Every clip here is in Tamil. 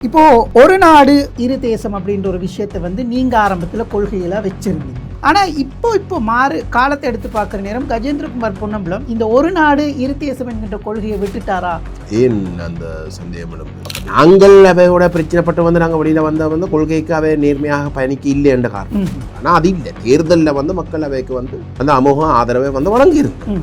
இப்போ ஒரு நாடு இரு தேசம் அப்படின்ற ஒரு விஷயத்தை நீங்க ஆரம்பத்துல கொள்கையில வச்சிருந்தீங்க. ஆனா இப்போ காலத்தை எடுத்து பார்க்குற நேரம் கஜேந்திரகுமார் பொன்னம்பலம் இந்த ஒரு நாடு இரு தேசம் என்கின்ற கொள்கையை விட்டுட்டாரா? ஏன் அந்த சந்தேகம்? நாங்கள் அவையோட பிரச்சனைப்பட்டு நாங்கள் வெளியில வந்த கொள்கைக்கு அவை நேர்மையாக பயணிக்க இல்லை என்ற காரணம். ஆனா அது இல்லை, தேர்தலில் மக்கள் அவைக்கு அந்த அமோக ஆதரவை வழங்கியிருக்கு.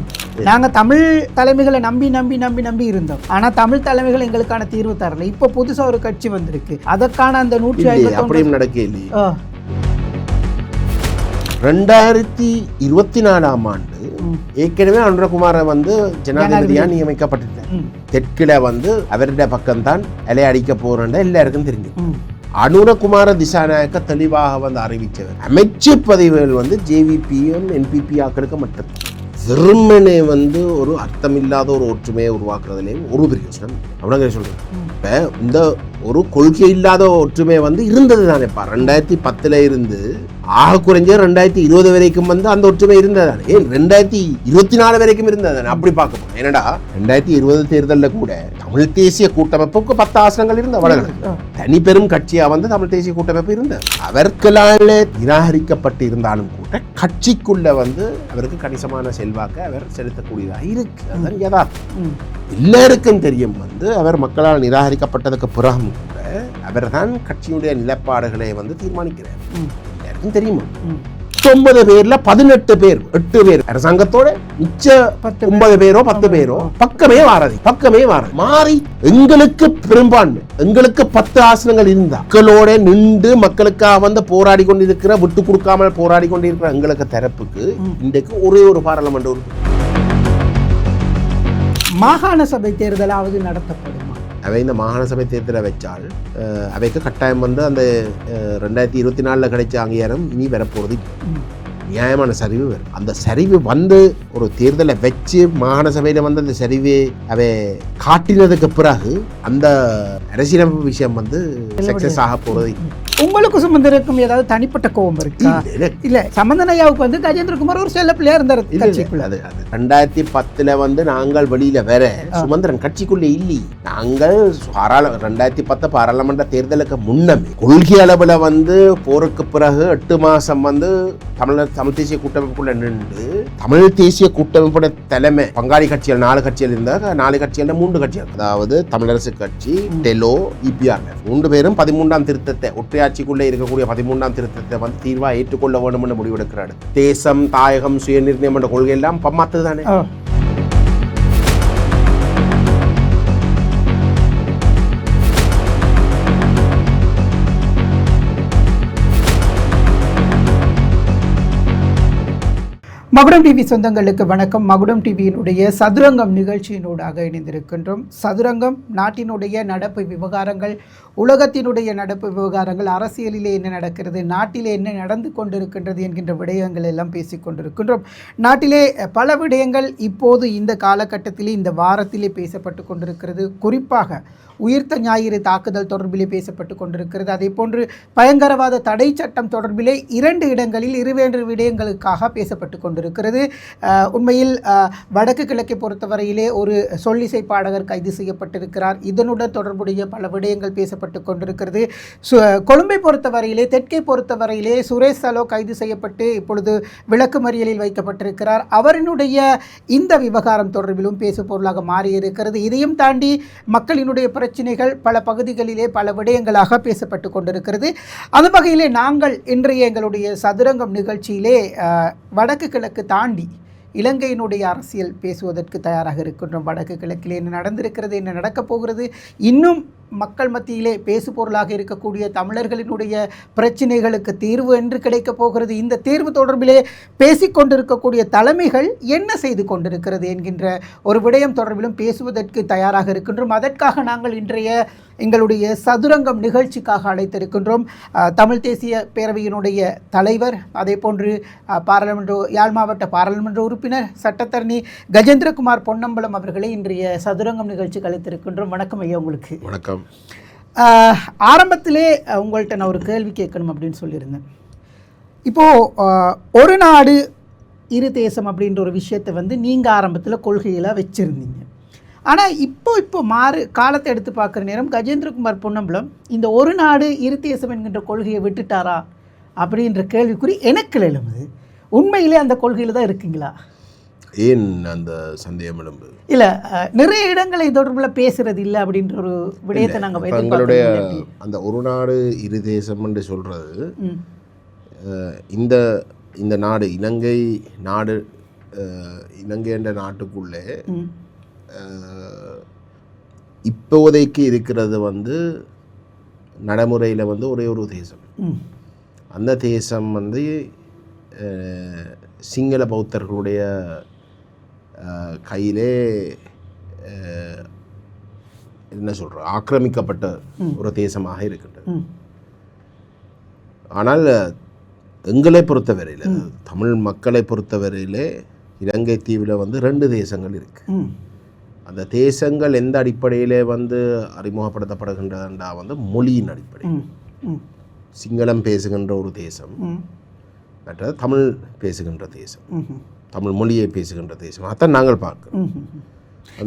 நாங்க தமிழ் தலைமைகளை நம்பி நம்பி நம்பி நம்பி இருந்தோம். ஆனா தமிழ் தலைமைகள் எங்களுக்கான தீர்வு தரல. இப்போ புதுசா ஒரு கட்சி வந்திருக்கு, அதற்கான அந்த 150 அப்படியும் நடக்க இல்லையே. 2024ஆம் ஆண்டு ஏற்கனவே அனுரகுமார ஜனாதிபதியா நியமிக்கப்பட்டிருக்கார். தெற்கில அவருடைய பக்கம்தான் இலை அடிக்க போறேன் எல்லாருக்கும் தெரியும். அனுரகுமார திசாநாயக்க தெளிவாக அறிவிச்சவர் அமைச்சு பதவிகள் ஜேவிபியும் என்பிபி ஆக்களுக்கு மட்டும். வெறுமனே ஒரு அர்த்தமில்லாத ஒரு ஒற்றுமையை உருவாக்குறதுலேயும் ஒரு பிரயோசனம் அப்படிங்கிற சொல்றேன். இப்ப இந்த ஒரு கொள்கை இல்லாத ஒற்றுமை இருந்தது தானேப்பா. 2010 இருந்து ஆக குறைஞ்ச 2020 வரைக்கும் அந்த ஒற்றுமை இருந்ததானே. ஏன் 2024 வரைக்கும் இருந்ததானே. அப்படி பார்க்க போனோம். என்னடா 2020 தேர்தலில் கூட தமிழ் தேசிய கூட்டமைப்புக்கு 10 ஆசனங்கள் இருந்த வடக்கு தனி பெரும் கட்சியா தமிழ் தேசிய கூட்டமைப்பு இருந்தது. அவர்களால் நிராகரிக்கப்பட்டு இருந்தாலும் கூட கட்சிக்குள்ள அவருக்கு கணிசமான செல்வாக்கு அவர் செலுத்தக்கூடியதாக இருக்கு. அதுதான் யதார்த்தம். எல்லாருக்கும் தெரியும் அவர் மக்களால் நிராகரிக்கப்பட்டதுக்கு பிறகும் கூட அவர் தான் கட்சியுடைய நிலப்பாடுகளை தீர்மானிக்கிறார். எல்லாருக்கும் தெரியுமா? 9 பேர்ல 18 பேர் 8 பேர் அரசாங்கத்தோட மிச்ச 9 பேரோ 10 பேரோ பக்கமே மாறி எங்களுக்கு பெரும்பான்மை, எங்களுக்கு 10 ஆசனங்கள் இருந்தா மக்களோட நின்று மக்களுக்காக போராடி கொண்டிருக்கிற, விட்டு கொடுக்காமல் போராடி கொண்டிருக்கிற எங்களுக்கு தரப்புக்கு இன்றைக்கு ஒரே ஒரு பாராளுமன்ற உறுப்பினர். மாகாண சபை தேர்தலாவது நடத்தப்படுமா? அவை இந்த மாகாண சபை தேர்தலை வச்சால் அவைக்கு கட்டாயம் அந்த 2024 கிடைச்ச அங்கீகாரம் இனி வரப்போறது நியாயமான சரிவு வரும். அந்த சரிவு ஒரு தேர்தலை வச்சு மாகாண சபையில அந்த சரிவு அவை காட்டினதுக்கு பிறகு அந்த அரசியலமைப்பு விஷயம் சக்சஸ் ஆக போறது. உங்களுக்கு சுமந்திரக்கும் ஏதாவது தனிப்பட்ட கோபம் இருக்கா? இல்ல, சம்பந்தனையாவுக்கு கஜேந்திரகுமார் ஒரு செல்ல பிள்ளையா இருந்தார் கட்சிக்குள்ள. 2010 நாங்கள் வெளியில வேற சுமந்திரன் கட்சிக்குள்ள இல்லை. நாங்கள் 2010 பாராளுமன்ற தேர்தலுக்கு முன்னமே கொள்கை அளவுல போருக்கு பிறகு 8 மாசம் தமிழ் தேசிய கூட்டமைப்புக்குள்ள நின்று தமிழ் தேசிய கூட்டமைப்புடைய தலைமை பங்காளி கட்சிகள் 4 கட்சிகள் இருந்தா 4 கட்சிகள் 3 கட்சிகள், அதாவது தமிழரசு கட்சி, டெலோ, இபிஆர் 3 பேரும் 13ஆம் திருத்தத்தை ஒற்றையாட்சிக்குள்ளே இருக்கக்கூடிய 13ஆம் திருத்தத்தை தீர்வா ஏற்றுக்கொள்ள வேண்டும் என்று முடிவெடுக்கிறார். தேசம், தாயகம், சுயநிர்ணயம் என்ற கொள்கை எல்லாம் பம்மாத்து தானே. மகுடம் டிவி சொந்தங்களுக்கு வணக்கம். மகுடம் டிவியினுடைய சதுரங்கம் நிகழ்ச்சியினூடாக இணைந்திருக்கின்றோம். சதுரங்கம் நாட்டினுடைய நடப்பு விவகாரங்கள், உலகத்தினுடைய நடப்பு விவகாரங்கள், அரசியலிலே என்ன நடக்கிறது, நாட்டிலே என்ன நடந்து கொண்டிருக்கின்றது என்கின்ற விடயங்கள் எல்லாம் பேசிக்கொண்டிருக்கின்றோம். நாட்டிலே பல விடயங்கள் இப்போது இந்த காலகட்டத்திலே இந்த வாரத்திலே பேசப்பட்டு கொண்டிருக்கிறது. குறிப்பாக உயிர்த்த ஞாயிறு தாக்குதல் தொடர்பிலே பேசப்பட்டு கொண்டிருக்கிறது. அதே போன்று பயங்கரவாத தடை சட்டம் தொடர்பிலே 2 இடங்களில் 2 விடயங்களுக்காக பேசப்பட்டு கொண்டிருக்கிறது. உண்மையில் வடக்கு கிழக்கை பொறுத்தவரையிலே ஒரு சொல்லிசை பாடகர் கைது செய்யப்பட்டிருக்கிறார். இதனுடன் தொடர்புடைய பல விடயங்கள் பேசப்பட்டு கொண்டிருக்கிறது. கொழும்பை பொறுத்தவரையிலே, தெற்கை பொறுத்தவரையிலே சுரேஷ் சலோ கைது செய்யப்பட்டு இப்பொழுது விளக்கு மறியலில் வைக்கப்பட்டிருக்கிறார். அவரினுடைய இந்த விவகாரம் தொடர்பிலும் பேசு பொருளாக மாறியிருக்கிறது. இதையும் தாண்டி மக்களினுடைய பிரச்சனைகள் பல பகுதிகளிலே பல விடயங்களாக பேசப்பட்டு கொண்டிருக்கிறது. அந்த வகையிலே நாங்கள் இன்றைய எங்களுடைய சதுரங்கம் நிகழ்ச்சியிலே வடக்கு கிழக்கு தாண்டி இலங்கையினுடைய அரசியல் பேசுவதற்கு தயாராக இருக்கின்றோம். வடக்கு கிழக்கில் என்ன நடந்திருக்கிறது, என்ன நடக்கப் போகிறது, இன்னும் மக்கள் மத்தியிலே பேசு பொருளாக இருக்கக்கூடிய தமிழர்களினுடைய பிரச்சனைகளுக்கு தீர்வு என்று கிடைக்கப் போகிறது, இந்த தீர்வு தொடர்பிலே பேசிக்கொண்டிருக்கக்கூடிய தலைமைகள் என்ன செய்து கொண்டிருக்கிறது என்கின்ற ஒரு விடயம் தொடர்பிலும் பேசுவதற்கு தயாராக இருக்கின்றோம். அதற்காக நாங்கள் இன்றைய எங்களுடைய சதுரங்கம் நிகழ்ச்சிக்காக அழைத்திருக்கின்றோம் தமிழ் தேசிய பேரவையினுடைய தலைவர், அதே போன்று யாழ் மாவட்ட பாராளுமன்ற உறுப்பினர், சட்டத்தரணி கஜேந்திரகுமார் பொன்னம்பலம் அவர்களை இன்றைய சதுரங்கம் நிகழ்ச்சிக்கு அழைத்திருக்கின்றோம். வணக்கம் ஐயா. உங்களுக்கு வணக்கம். ஆரம்பத்திலே உங்கள்கிட்ட நான் ஒரு கேள்வி கேட்கணும் அப்படின்னு சொல்லியிருந்தேன். இப்போது ஒரு நாடு இரு தேசம் அப்படின்ற ஒரு விஷயத்தை நீங்கள் ஆரம்பத்தில் கொள்கையில் வச்சுருந்தீங்க. ஆனால் இப்போ காலத்தை எடுத்து பார்க்குற நேரம் கஜேந்திரகுமார் பொன்னம்பலம் இந்த ஒரு நாடு இரு தேசம் என்கின்ற கொள்கையை விட்டுட்டாரா அப்படின்ற கேள்விக்குறி எனக்கு எழும்புது. உண்மையிலே அந்த கொள்கையில் தான் இருக்குங்களா? ஏன் அந்த சந்தேகம் எழும்புது? இல்லை, நிறைய இடங்களை தொடர்பில் பேசுறது இல்லை அப்படின்ற ஒரு விடயத்தை நாங்கள் எங்களுடைய அந்த ஒரு நாடு இரு தேசம் என்று சொல்கிறது இந்த நாடு இலங்கை நாடு, இலங்கை என்ற நாட்டுக்குள்ளே இப்போதைக்கு இருக்கிறது வந்து நடைமுறையில் வந்து ஒரே ஒரு தேசம். அந்த தேசம் வந்து சிங்கள பௌத்தர்களுடைய கையிலே என்ன சொல்கிற ஆக்கிரமிக்கப்பட்ட ஒரு தேசமாக இருக்கின்றது. ஆனால் எங்களை பொறுத்தவரையில், தமிழ் மக்களை பொறுத்தவரையிலே இலங்கை தீவில் வந்து 2 தேசங்கள் இருக்குது. அந்த தேசங்கள் எந்த அடிப்படையிலே வந்து அறிமுகப்படுத்தப்படுகின்றதுண்டா வந்து மொழியின் அடிப்படை. சிங்களம் பேசுகின்ற ஒரு தேசம், மற்ற தமிழ் பேசுகின்ற தேசம், தமிழ் மொழியை பேசுகின்ற தேசம். அதான் நாங்கள் பார்க்கிறோம்.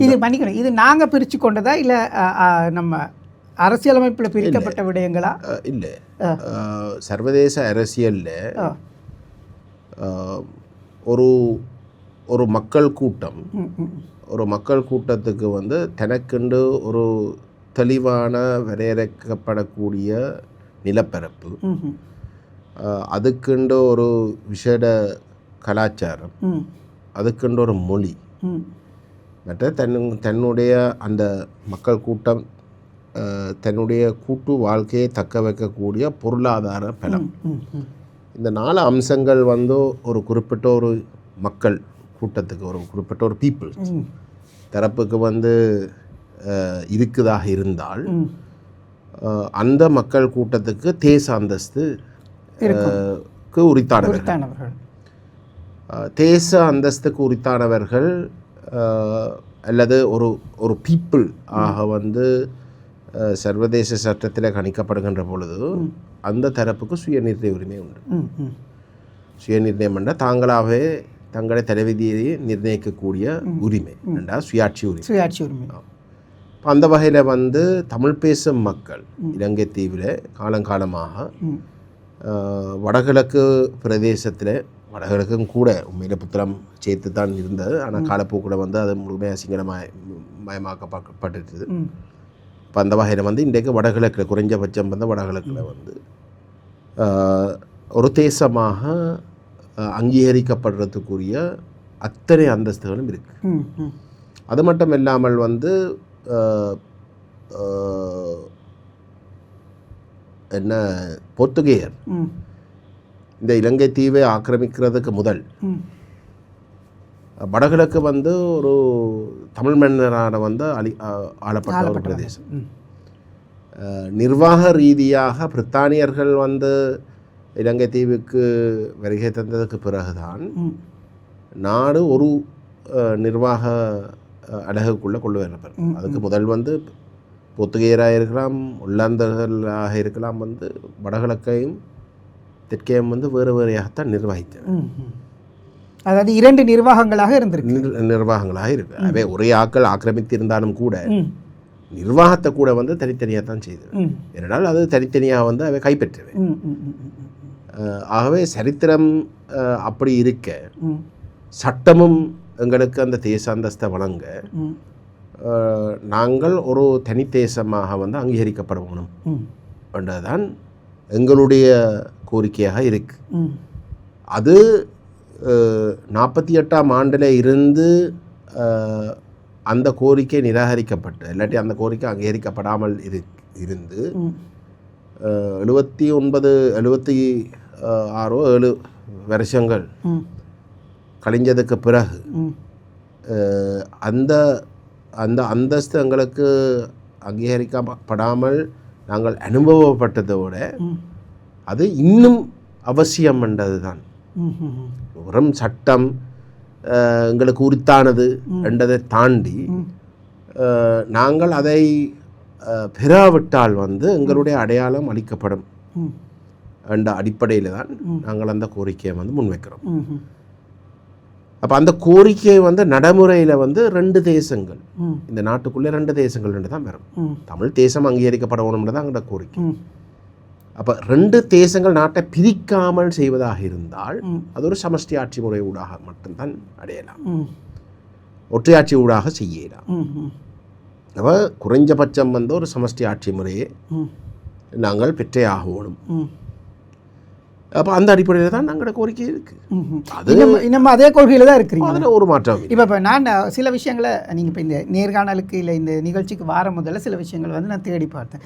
இது மன்னிக்கணும், இது நாங்கள் பிரித்து கொண்டதா இல்லை நம்ம அரசியலமைப்பில் பிரிக்கப்பட்ட விடயங்களா? இல்லை, சர்வதேச அரசியலில் ஒரு மக்கள் கூட்டம், ஒரு மக்கள் கூட்டத்துக்கு வந்து தனக்கென்று ஒரு தெளிவான வரையறுக்கப்படக்கூடிய நிலப்பரப்பு, அதுக்குண்டு ஒரு விசேட கலாச்சாரம், அதுக்குண்டு ஒரு மொழி, மற்ற தன்னுடைய அந்த மக்கள் கூட்டம் தன்னுடைய கூட்டு வாழ்க்கையை தக்க வைக்கக்கூடிய பொருளாதார பலம், இந்த 4 அம்சங்கள் வந்து ஒரு குறிப்பிட்ட ஒரு மக்கள் கூட்டத்துக்கு, ஒரு குறிப்பிட்ட ஒரு பீப்புள் தரப்புக்கு வந்து இருக்குதாக இருந்தால் அந்த மக்கள் கூட்டத்துக்கு தேச அந்தஸ்து உரித்தானவர்கள், தேச அந்தஸ்துக்கு உரித்தானவர்கள் அல்லது ஒரு பீப்புள் ஆக வந்து சர்வதேச சட்டத்தில் கணிக்கப்படுகின்ற பொழுது அந்த தரப்புக்கு சுயநிர்ணய உரிமை உண்டு. சுயநிர்ணயம் என்றால் தாங்களாகவே தங்களை தலைவிதியை நிர்ணயிக்கக்கூடிய உரிமை என்றால் சுயாட்சி உரிமை. அந்த வகையில் வந்து தமிழ் பேசும் மக்கள் இலங்கை தீவில் காலங்காலமாக வடகிழக்கு பிரதேசத்தில், வடகிழக்கும் கூட உண்மையில் புத்தளம் சேர்த்து தான் இருந்தது, ஆனால் காலப்போக்கில் வந்து அது முழுமையாக சிங்களமயமாக்கப்பட்டுருது. இப்போ அந்த வகையில் வந்து இன்றைக்கு வடகிழக்கில் குறைஞ்சபட்சம் வந்து வடகிழக்கில் வந்து ஒரு தேசமாக அங்கீகரிக்கப்படுறதுக்குரிய அத்தனை அந்தஸ்துகளும் இருக்குது. அது மட்டும் இல்லாமல் வந்து என்ன போர்த்துகேயர் இந்த இலங்கை தீவை ஆக்கிரமிக்கிறதுக்கு முதல் வடகிழக்கு வந்து ஒரு தமிழ் மன்னரான வந்து ஆளப்பட்ட ஒரு பிரதேசம். நிர்வாக ரீதியாக பிரித்தானியர்கள் வந்து இலங்கை தீவுக்கு வருகை தந்ததுக்கு பிறகுதான் நாடு ஒரு நிர்வாக அழகுக்குள்ளே கொண்டு வரப்படும். அதுக்கு முதல் வந்து போர்த்துகேயராக இருக்கலாம், ஒல்லாந்தர்களாக இருக்கலாம், வந்து வடகிழக்கையும் தெற்கையும் வந்து வேறு வேறையாகத்தான் நிர்வகித்தன. அதாவது 2 நிர்வாகங்களாக இருந்திருக்கு, நிர்வாகங்களாக இருக்கு. அவை ஒரே ஆக்கள் ஆக்கிரமித்திருந்தாலும் கூட நிர்வாகத்தை கூட வந்து தனித்தனியாக தான் செய்தது. ஏனென்றால் அது தனித்தனியாக வந்து அவை கைப்பற்றவை. ஆகவே சரித்திரம் அப்படி இருக்க சட்டமும் எங்களுக்கு அந்த தேச அந்தஸ்தை வழங்க நாங்கள் ஒரு தனி தேசமாக வந்து அங்கீகரிக்கப்படணும் என்றதுதான் எங்களுடைய கோரிக்கையாக இருக்கு. அது 48ஆம் ஆண்டில் இருந்து அந்த கோரிக்கை நிராகரிக்கப்பட்டு, இல்லாட்டி அந்த கோரிக்கை அங்கீகரிக்கப்படாமல் இருந்து 79 76 வருஷங்கள் கழிஞ்சதுக்கு பிறகு அந்த அந்த அந்தஸ்து எங்களுக்கு அங்கீகரிக்கப்படாமல் நாங்கள் அனுபவப்பட்டதோட அது இன்னும் அவசியம் என்றது தான். வெறும் சட்டம் எங்களுக்கு உரித்தானது என்றதை தாண்டி நாங்கள் அதை பெறாவிட்டால் வந்து எங்களுடைய அடையாளம் அளிக்கப்படும் என்ற அடிப்படையில் தான் நாங்கள் அந்த கோரிக்கையை வந்து முன்வைக்கிறோம். அப்போ அந்த கோரிக்கை வந்து நடைமுறையில் வந்து 2 தேசங்கள் இந்த நாட்டுக்குள்ளே 2 தேசங்கள் தான் வரும். தமிழ் தேசம் அங்கீகரிக்கப்படணும்னு தான் அங்கே கோரிக்கை. அப்போ 2 தேசங்கள் நாட்டை பிரிக்காமல் செய்வதாக இருந்தால் அது ஒரு சமஷ்டி ஆட்சி முறை ஊடாக மட்டும்தான் அடையலாம், ஒற்றையாட்சி ஊடாக செய்யலாம். அப்போ குறைஞ்சபட்சம் வந்து ஒரு சமஷ்டி ஆட்சி முறையை நாங்கள் பெற்றே ஆகணும். அப்போ அந்த அடிப்படையில் தான் நாங்களோட கோரிக்கை இருக்குது. அது நம்ம அதே கொள்கையில் தான் இருக்கிறீங்க. அதில் ஒரு மாற்றம். இப்போ நான் சில விஷயங்களை நீங்கள் இப்போ இந்த நேர்காணலுக்கு இல்லை இந்த நிகழ்ச்சிக்கு வார முதல்ல சில விஷயங்கள் வந்து நான் தேடி பார்த்தேன்.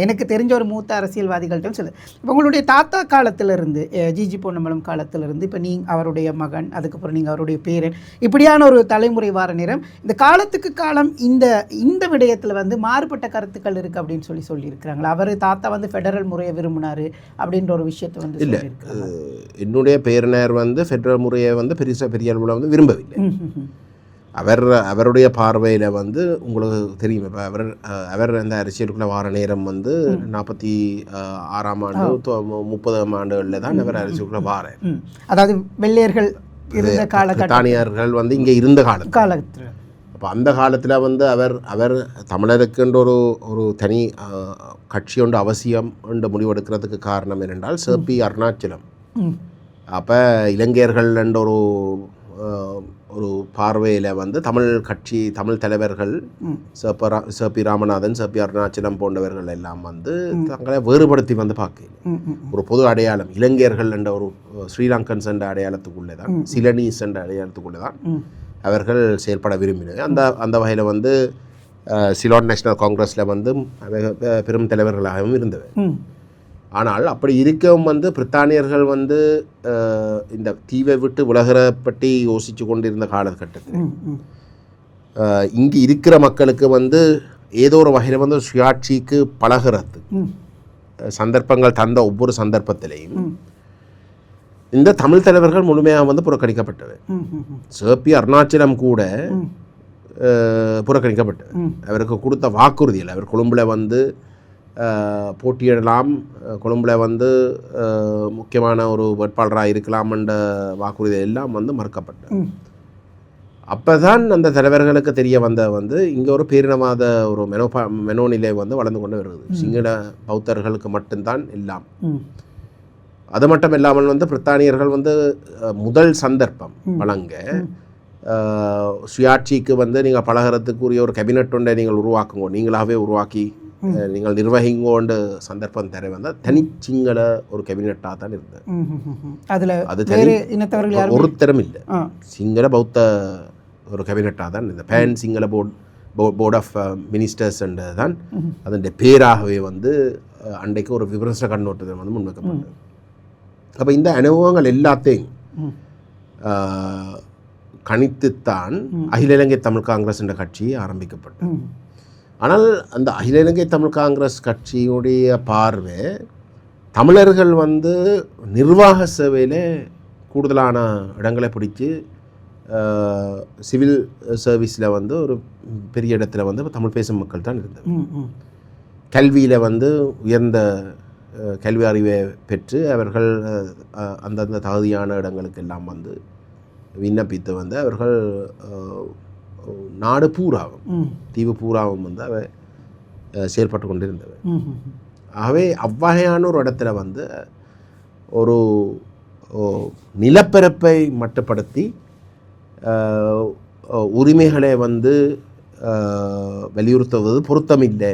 எனக்கு தெரிஞ்ச ஒரு மூத்த அரசியல்வாதிகள்கிட்ட சில இப்போ உங்களுடைய தாத்தா காலத்திலிருந்து ஜிஜி பொன்னம்பலம் காலத்திலிருந்து இப்போ அவருடைய மகன், அதுக்கப்புறம் நீங்கள் அவருடைய பேரன், இப்படியான ஒரு தலைமுறை வார நேரம் இந்த காலத்துக்கு காலம் இந்த விடயத்தில் வந்து மாறுபட்ட கருத்துக்கள் இருக்குது அப்படின்னு சொல்லியிருக்கிறாங்களா? அவர் தாத்தா வந்து ஃபெடரல் முறையை விரும்பினார் அப்படின்ற ஒரு விஷயத்தை வந்து இல்லை. என்னுடைய பேரனர் வந்து ஃபெடரல் முறையை வந்து பெரிய அளவில் வந்து விரும்பவில்லை. அவருடைய பார்வையில் வந்து உங்களுக்கு தெரியும், இப்போ அவர் அந்த அரசியலுக்குள்ள வார நேரம் வந்து 46ஆம் ஆண்டு 30ஆம் ஆண்டுகளில் தான் அவர் அரசியலுக்குள்ள வார, அதாவது வெள்ளையர்கள் இருந்த காலகட்டத்தானியர்கள் வந்து இங்கே இருந்த காலத்தில். அப்போ அந்த காலத்தில் வந்து அவர் தமிழருக்குன்ற ஒரு தனி கட்சி ஒன்று அவசியம் என்று முடிவெடுக்கிறதுக்கு காரணம் என்னென்றால் சேப்பி அருணாச்சலம் அப்போ இலங்கையர்கள் என்ற ஒரு பார்வையில் வந்து தமிழ் தலைவர்கள் சேப்பி ராமநாதன், சேப்பி அருணாச்சலம் போன்றவர்கள் எல்லாம் வந்து தங்களை வேறுபடுத்தி வந்து பார்க்க ஒரு பொது அடையாளம் இலங்கையர்கள் என்ற ஒரு ஸ்ரீலங்கன்ஸ் என்ற அடையாளத்துக்குள்ளே தான், சிலனீஸ் என்ற அடையாளத்துக்குள்ளே தான் அவர்கள் செயல்பட விரும்பினார். அந்த வகையில் வந்து சிலோன் நேஷனல் காங்கிரஸில் வந்து பெரும் தலைவர்களாகவும் இருந்தவர். ஆனால் அப்படி இருக்கவும் வந்து பிரித்தானியர்கள் வந்து இந்த தீவை விட்டு விலகிற பற்றி யோசித்து கொண்டிருந்த காலகட்டத்தில் இங்கு இருக்கிற மக்களுக்கு வந்து ஏதோ ஒரு வகையில் வந்து சுயாட்சிக்கு பழகிறது சந்தர்ப்பங்கள் தந்த ஒவ்வொரு சந்தர்ப்பத்திலையும் இந்த தமிழ் தலைவர்கள் முழுமையாக வந்து புறக்கணிக்கப்பட்டவர். சேப்பி அருணாச்சலம் கூட புறக்கணிக்கப்பட்டவர். அவருக்கு கொடுத்த வாக்குறுதியில் அவர் கொழும்புல வந்து போட்டியிடலாம், கொழும்புல வந்து முக்கியமான ஒரு வேட்பாளராக இருக்கலாம் என்ற வாக்குறுதி எல்லாம் வந்து மறுக்கப்பட்டது. அப்போ தான் அந்த தலைவர்களுக்கு தெரிய வந்த வந்து இங்கே ஒரு பேரினவாத ஒரு மெனோநிலை வந்து வளர்ந்து கொண்டு வருது. சிங்கள பௌத்தர்களுக்கு மட்டும்தான் எல்லாம். அது மட்டும் இல்லாமல் வந்து பிரித்தானியர்கள் வந்து முதல் சந்தர்ப்பம் வழங்க சுயாட்சிக்கு வந்து நீங்கள் பழகிறதுக்குரிய ஒரு கேபினட் ஒன்றை நீங்கள் உருவாக்குங்க, நீங்களாகவே உருவாக்கி நீங்கள் நிர்வகிங்கோன்ற சந்தர்ப்பம் தர வந்தால் தனி சிங்கள ஒரு கேபினட்டாக தான் இருந்தது. அது ஒருத்தரம் இல்லை, சிங்கள பௌத்த ஒரு கேபினட்டாக தான் இருந்தது. Pan Sinhala board of ministers என்றது தான் அதனுடைய பேராகவே வந்து அன்றைக்கு ஒரு விமர்சன கண்ணோட்டத்தை வந்து முன்வைக்கப்பட்டது. அப்போ இந்த அனுபவங்கள் எல்லாத்தையும் கணித்துத்தான் அகில இலங்கை தமிழ் காங்கிரஸ் என்ற கட்சி ஆரம்பிக்கப்பட்டது. ஆனால் அந்த அகில இலங்கை தமிழ் காங்கிரஸ் கட்சியுடைய பார்வை தமிழர்கள் வந்து நிர்வாக சேவையில் கூடுதலான இடங்களை பிடிச்சி சிவில் சர்வீஸில் வந்து ஒரு பெரிய இடத்துல வந்து தமிழ் பேசும் மக்கள் தான் இருந்தது. கல்வியில் வந்து உயர்ந்த கல்வி அறிவை பெற்று அவர்கள் அந்தந்த தகுதியான இடங்களுக்கு எல்லாம் வந்து விண்ணப்பித்து வந்து அவர்கள் நாடு பூராவும் தீவு பூராவும் வந்து அவை செயல்பட்டு கொண்டிருந்தவர். ஆகவே அவ்வகையான ஒரு இடத்துல வந்து ஒரு நிலப்பரப்பை மட்டுப்படுத்தி உரிமைகளை வந்து வலியுறுத்துவது பொருத்தமில்லை.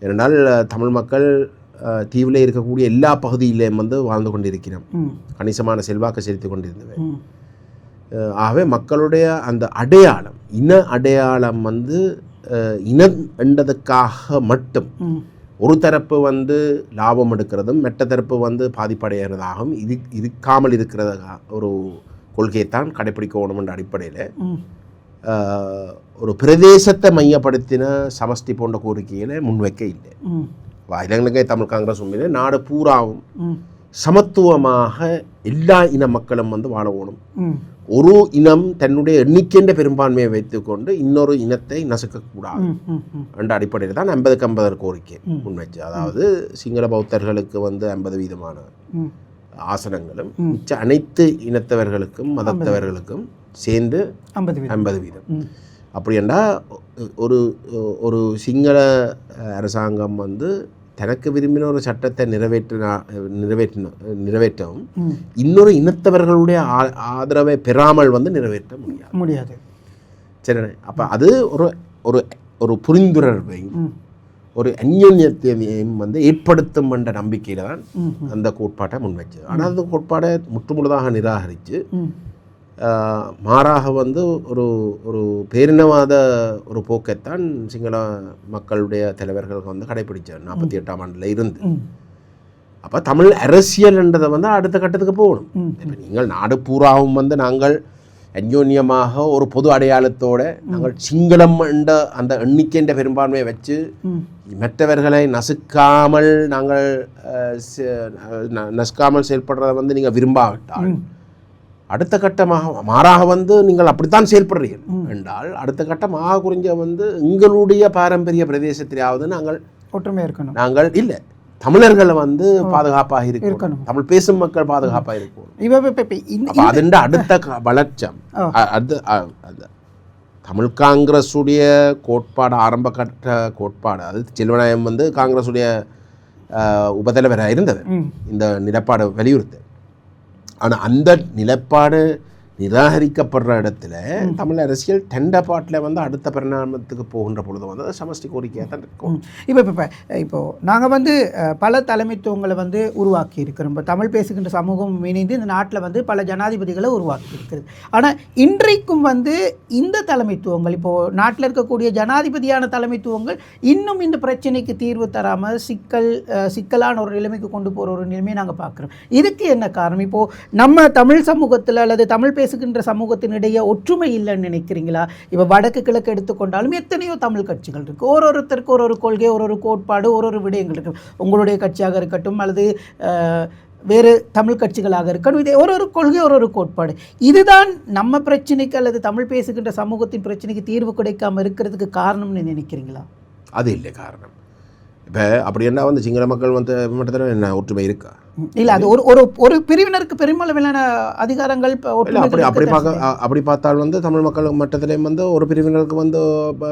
ஏனென்றால் தமிழ் மக்கள் தீவில் இருக்கக்கூடிய எல்லா பகுதியிலையும் வந்து வாழ்ந்து கொண்டிருக்கிறோம், கணிசமான செல்வாக்கு செலுத்தி கொண்டிருந்தவை. ஆகவே மக்களுடைய அந்த அடையாளம், இன அடையாளம் வந்து இனம் என்றதுக்காக மட்டும் ஒரு தரப்பு வந்து லாபம் எடுக்கிறதும் மற்ற தரப்பு வந்து பாதிப்படைகிறதாகவும் இருக்காமல் இருக்கிறதாக ஒரு கொள்கையைத்தான் கடைப்பிடிக்கணும் என்ற அடிப்படையில் ஒரு பிரதேசத்தை மையப்படுத்தின சமஷ்டி போன்ற கோரிக்கைகளை முன்வைக்க இல்லை. இலங்கை தமிழ் காங்கிரஸ் உண்மையிலே நாடு பூராவும் சமத்துவமாக எல்லா இன மக்களும் வந்து வாழணும். ஒரு இனம் தன்னுடைய எண்ணிக்கைன்ற பெரும்பான்மையை வைத்துக்கொண்டு இன்னொரு இனத்தை நசுக்கக்கூடாது என்ற அடிப்படையில் தான் 50-50 கோரிக்கை முன்வைச்சு. அதாவது சிங்கள பௌத்தர்களுக்கு வந்து 50% ஆசனங்களும் மிச்ச அனைத்து இனத்தவர்களுக்கும் மதத்தவர்களுக்கும் சேர்ந்து 50 வீதம். அப்படி என்றால் ஒரு சிங்கள அரசாங்கம் வந்து தனக்கு விரும்பின ஒரு சட்டத்தை நிறைவேற்றவும் இன்னொரு இனத்தவர்களுடைய ஆதரவை பெறாமல் வந்து நிறைவேற்ற முடியாது. சரி, அப்போ அது ஒரு ஒரு புரிந்துணர்வையும் ஒரு அந்யோன்யத்தையும் வந்து ஏற்படுத்தும் என்ற நம்பிக்கையில் தான் அந்த கோட்பாட்டை முன்வைச்சது. ஆனால் அந்த கோட்பாடை முற்றுமுழுதாக நிராகரித்து மாறாக வந்து ஒரு பேரினவாத ஒரு போக்கைத்தான் சிங்கள மக்களுடைய தலைவர்கள் வந்து கடைபிடிச்சார் 48ஆம் ஆண்டில் இருந்து. அப்போ தமிழ் அரசியல் என்றதை வந்து அடுத்த கட்டத்துக்கு போகணும். இப்போ நீங்கள் நாடு பூராவும் வந்து நாங்கள் அந்யோன்யமாக ஒரு பொது அடையாளத்தோடு நாங்கள் சிங்களம் என்ற அந்த எண்ணிக்கைன்ற பெரும்பான்மையை வச்சு மற்றவர்களை நசுக்காமல் செயல்படுறதை வந்து நீங்கள் விரும்பாவிட்டால் அடுத்த கட்டமாக மாறாக வந்து நீங்கள் அப்படித்தான் செயல்படுறீர்கள் என்றால் அடுத்த கட்டமாக குறிஞ்ச வந்து எங்களுடைய பாரம்பரிய பிரதேசத்திலாவது நாங்கள் ஒற்றுமையாக இருக்கணும். நாங்கள் இல்லை தமிழர்களை வந்து பாதுகாப்பாக இருக்கணும், தமிழ் பேசும் மக்கள் பாதுகாப்பாக இருக்கணும். அதுண்ட அடுத்த வளர்ச்சம் தமிழ் காங்கிரஸுடைய கோட்பாடு ஆரம்ப கட்ட கோட்பாடு. அது செல்வநாயகம் வந்து காங்கிரஸுடைய உபதலைவராக இருந்தவர் இந்த நிலப்பாடு வலியுறுத்த. ஆனால் அந்த நிலப்பாடு நிராகரிக்கப்படுற இடத்துல தமிழ் அரசியல் டெண்டபாட்டில் வந்து அடுத்த பரிணாமத்துக்கு போகின்ற பொழுது வந்து அது சமஷ்டி கோரிக்கையாக தான் இருக்கும். இப்போ நாங்கள் வந்து பல தலைமைத்துவங்களை வந்து உருவாக்கி இருக்கிறோம். இப்போ தமிழ் பேசுகின்ற சமூகம் இணைந்து இந்த நாட்டில் வந்து பல ஜனாதிபதிகளை உருவாக்கி இருக்குது. ஆனால் இன்றைக்கும் வந்து இந்த தலைமைத்துவங்கள் இப்போது நாட்டில் இருக்கக்கூடிய ஜனாதிபதியான தலைமைத்துவங்கள் இன்னும் இந்த பிரச்சனைக்கு தீர்வு தராமல் சிக்கலான ஒரு நிலைமைக்கு கொண்டு போகிற ஒரு நிலைமையை நாங்கள் பார்க்குறோம். இதுக்கு என்ன காரணம்? இப்போது நம்ம தமிழ் சமூகத்தில் அல்லது தமிழ் பேசுகின்ற சமூகத்தினிடையே ஒற்றுமை இல்லைன்னு நினைக்கிறீங்களா? இப்போ வடக்கு கிழக்கு எடுத்துக்கொண்டாலும் எத்தனையோ தமிழ் கட்சிகள் இருக்குது. ஒருத்தருக்கு ஒரு கொள்கை, ஒரு கோட்பாடு, ஒரு விடயங்கள் இருக்குது. உங்களுடைய கட்சியாக இருக்கட்டும் அல்லது வேறு தமிழ் கட்சிகளாக இருக்கட்டும், இதே ஒரு கொள்கை, ஒரு கோட்பாடு. இதுதான் நம்ம பிரச்சனைக்கு அல்லது தமிழ் பேசுகின்ற சமூகத்தின் பிரச்சனைக்கு தீர்வு கிடைக்காமல் இருக்கிறதுக்கு காரணம்னு நினைக்கிறீங்களா? அது இல்லை காரணம். இப்போ அப்படி என்ன வந்து சிங்கள மக்கள் வந்து மட்டும் என்ன ஒற்றுமை இருக்கா? இல்லை, அது ஒரு பிரிவினருக்கு பெருமளவிலான அதிகாரங்கள் அப்படி பார்த்தால் வந்து தமிழ் மக்கள் மட்டத்திலேயும் வந்து ஒரு பிரிவினருக்கு வந்து